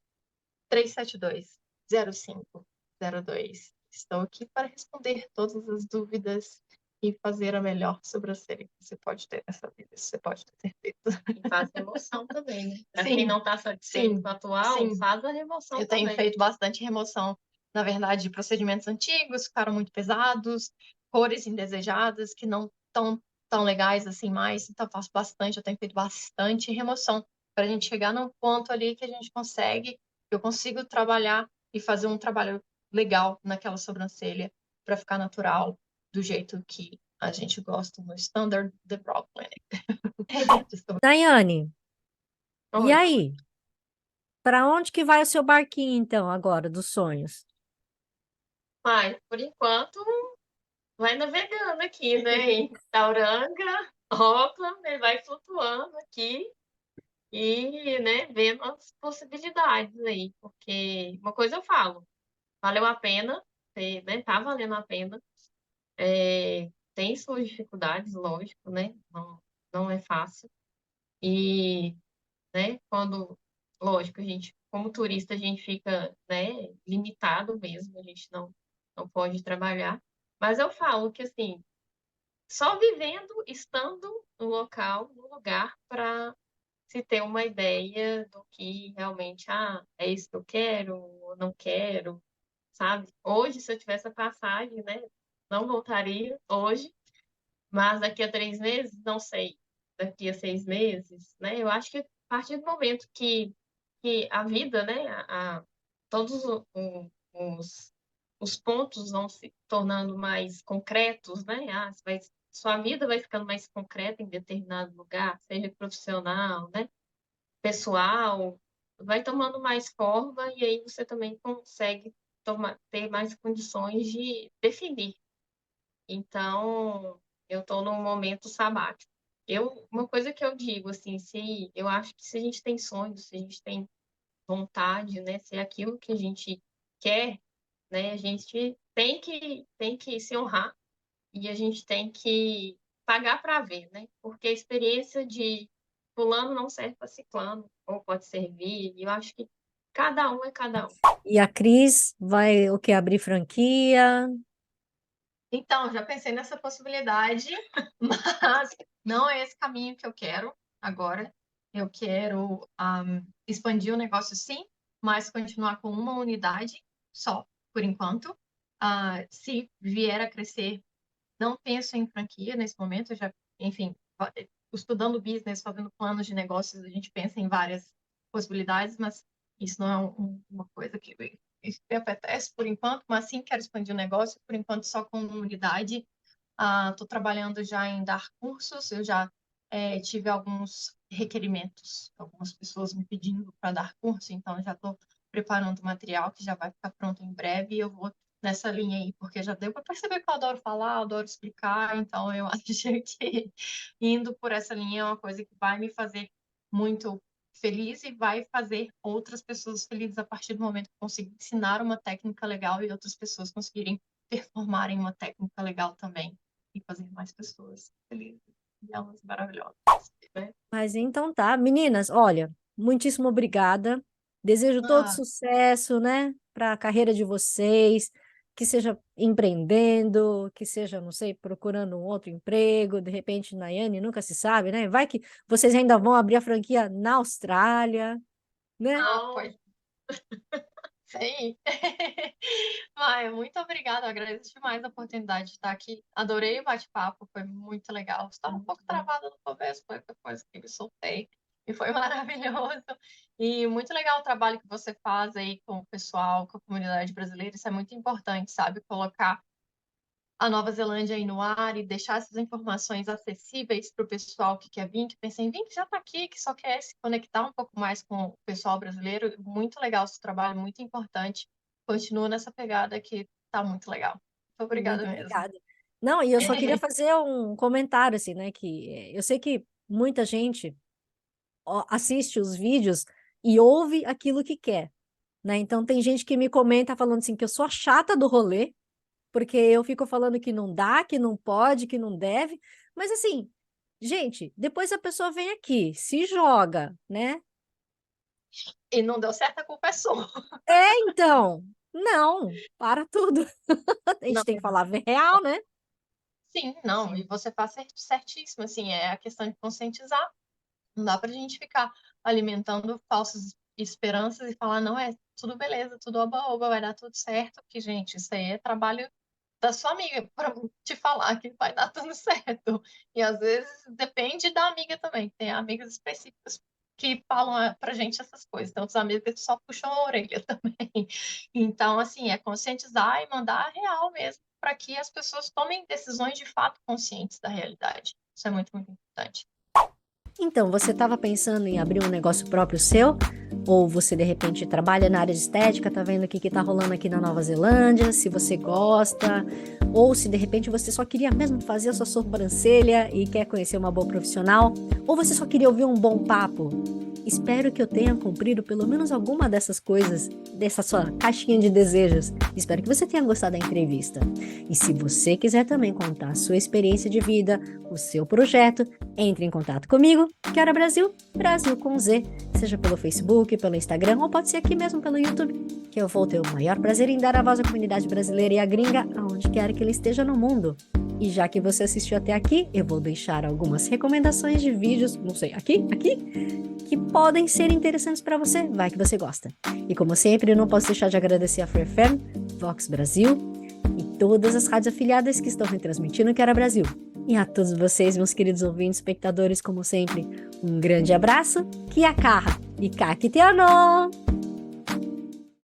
372 0502. Estou aqui para responder todas as dúvidas e fazer a melhor sobrancelha que você pode ter nessa vida. Você pode ter certeza. E faz remoção também, né? Pra Sim, quem não está satisfeito sim, com o atual, sim. faz a remoção Eu tenho também. feito bastante remoção, na verdade, de procedimentos antigos, ficaram muito pesados, cores indesejadas que não estão tão legais assim mais, então faço bastante, eu tenho feito bastante remoção para a gente chegar num ponto ali que a gente consegue, eu consigo trabalhar e fazer um trabalho legal naquela sobrancelha para ficar natural, do jeito que a gente gosta no Standard The Brow Clinic. Daiane, e Oi. aí? Para onde que vai o seu barquinho, então, agora, dos sonhos? Mas, por enquanto, vai navegando aqui, né? Em Tauranga, Auckland, ele vai flutuando aqui e, né, vendo as possibilidades aí. Porque uma coisa eu falo, valeu a pena, né? Tá valendo a pena. Tem suas dificuldades, lógico, né? Não é fácil. E, né, lógico, a gente, como turista, a gente fica, né, limitado mesmo, a gente não pode trabalhar. Mas eu falo que, assim, só vivendo, estando no local, no lugar, para se ter uma ideia do que realmente, é isso que eu quero, ou não quero, sabe? Hoje, se eu tivesse a passagem, né, não voltaria hoje, mas daqui a 3 meses, não sei, daqui a 6 meses, né? Eu acho que a partir do momento que a vida, né, todos os pontos vão se tornando mais concretos, né? Sua vida vai ficando mais concreta em determinado lugar, seja profissional, né? Pessoal, vai tomando mais forma e aí você também consegue ter mais condições de definir. Então, eu estou num momento sabático. Uma coisa que eu digo, assim, eu acho que se a gente tem sonhos, se a gente tem vontade, né, se é aquilo que a gente quer, né, a gente tem que se honrar e a gente tem que pagar para ver, né? Porque a experiência de fulano não serve para ciclano, ou pode servir, e eu acho que cada um é cada um. E a Cris vai o quê? Abrir franquia? Então, já pensei nessa possibilidade, mas não é esse caminho que eu quero agora. Eu quero expandir o negócio, sim, mas continuar com uma unidade só, por enquanto. Se vier a crescer, não penso em franquia nesse momento. Eu já, enfim, estudando business, fazendo planos de negócios, a gente pensa em várias possibilidades, mas isso não é uma coisa que me apetece por enquanto, mas sim quero expandir o negócio, por enquanto só com comunidade. Estou trabalhando já em dar cursos, eu já tive alguns requerimentos, algumas pessoas me pedindo para dar curso, então já estou preparando material que já vai ficar pronto em breve e eu vou nessa linha aí, porque já deu para perceber que eu adoro falar, adoro explicar, então eu acho que indo por essa linha é uma coisa que vai me fazer muito feliz e vai fazer outras pessoas felizes a partir do momento que eu consigo ensinar uma técnica legal e outras pessoas conseguirem performarem uma técnica legal também e fazer mais pessoas felizes e elas maravilhosas, né? Mas então tá. Meninas, olha, muitíssimo obrigada. Desejo todo Ah, sucesso, né, para a carreira de vocês, que seja empreendendo, que seja, não sei, procurando um outro emprego, de repente, Nayane, nunca se sabe, né? Vai que vocês ainda vão abrir a franquia na Austrália, né? pois sim. Maia, muito obrigada. Agradeço demais a oportunidade de estar aqui. Adorei o bate-papo, foi muito legal. Estava um pouco travada no começo, foi depois que me soltei. E foi maravilhoso. E muito legal o trabalho que você faz aí com o pessoal, com a comunidade brasileira. Isso é muito importante, sabe? Colocar a Nova Zelândia aí no ar e deixar essas informações acessíveis para o pessoal que quer vir, que pensa em vir, que já está aqui, que só quer se conectar um pouco mais com o pessoal brasileiro. Muito legal o seu trabalho, muito importante. Continua nessa pegada que está muito legal. Muito obrigada Muito mesmo. obrigada. Não, e eu só queria fazer um comentário, assim, né, que eu sei que muita gente assiste os vídeos e ouve aquilo que quer, né? Então tem gente que me comenta falando assim que eu sou a chata do rolê, porque eu fico falando que não dá, que não pode, que não deve, mas assim, gente, depois a pessoa vem aqui, se joga, né? E não deu certo, a culpa é sua. Então, não, para tudo. A gente Não, tem que falar a real, né? sim, não, e você está certíssimo, assim, é a questão de conscientizar. Não dá para a gente ficar alimentando falsas esperanças e falar, não, é tudo beleza, tudo oba-oba, vai dar tudo certo, porque, gente, isso aí é trabalho da sua amiga para te falar que vai dar tudo certo. E às vezes depende da amiga também. Tem amigas específicas que falam pra gente essas coisas. Tem outros amigos que só puxam a orelha também. Então, assim, é conscientizar e mandar a real mesmo, para que as pessoas tomem decisões de fato conscientes da realidade. Isso é muito, muito importante. Então, você estava pensando em abrir um negócio próprio seu? Ou você, de repente, trabalha na área de estética, tá vendo o que tá rolando aqui na Nova Zelândia, se você gosta, ou se, de repente, você só queria mesmo fazer a sua sobrancelha e quer conhecer uma boa profissional, ou você só queria ouvir um bom papo. Espero que eu tenha cumprido pelo menos alguma dessas coisas, dessa sua caixinha de desejos. Espero que você tenha gostado da entrevista. E se você quiser também contar a sua experiência de vida, o seu projeto, entre em contato comigo, Kiara Brasil, Brasil com Z, seja pelo Facebook, pelo Instagram ou pode ser aqui mesmo pelo YouTube, que eu vou ter o maior prazer em dar a voz à comunidade brasileira e à gringa, aonde quer que ele esteja no mundo. E já que você assistiu até aqui, eu vou deixar algumas recomendações de vídeos, não sei, aqui, que podem ser interessantes para você, vai que você gosta. E como sempre, eu não posso deixar de agradecer a Free FM, Vox Brasil e todas as rádios afiliadas que estão retransmitindo Kiara Brasil. E a todos vocês, meus queridos ouvintes, espectadores, como sempre, um grande abraço, Kia Kaha e Kakiteano!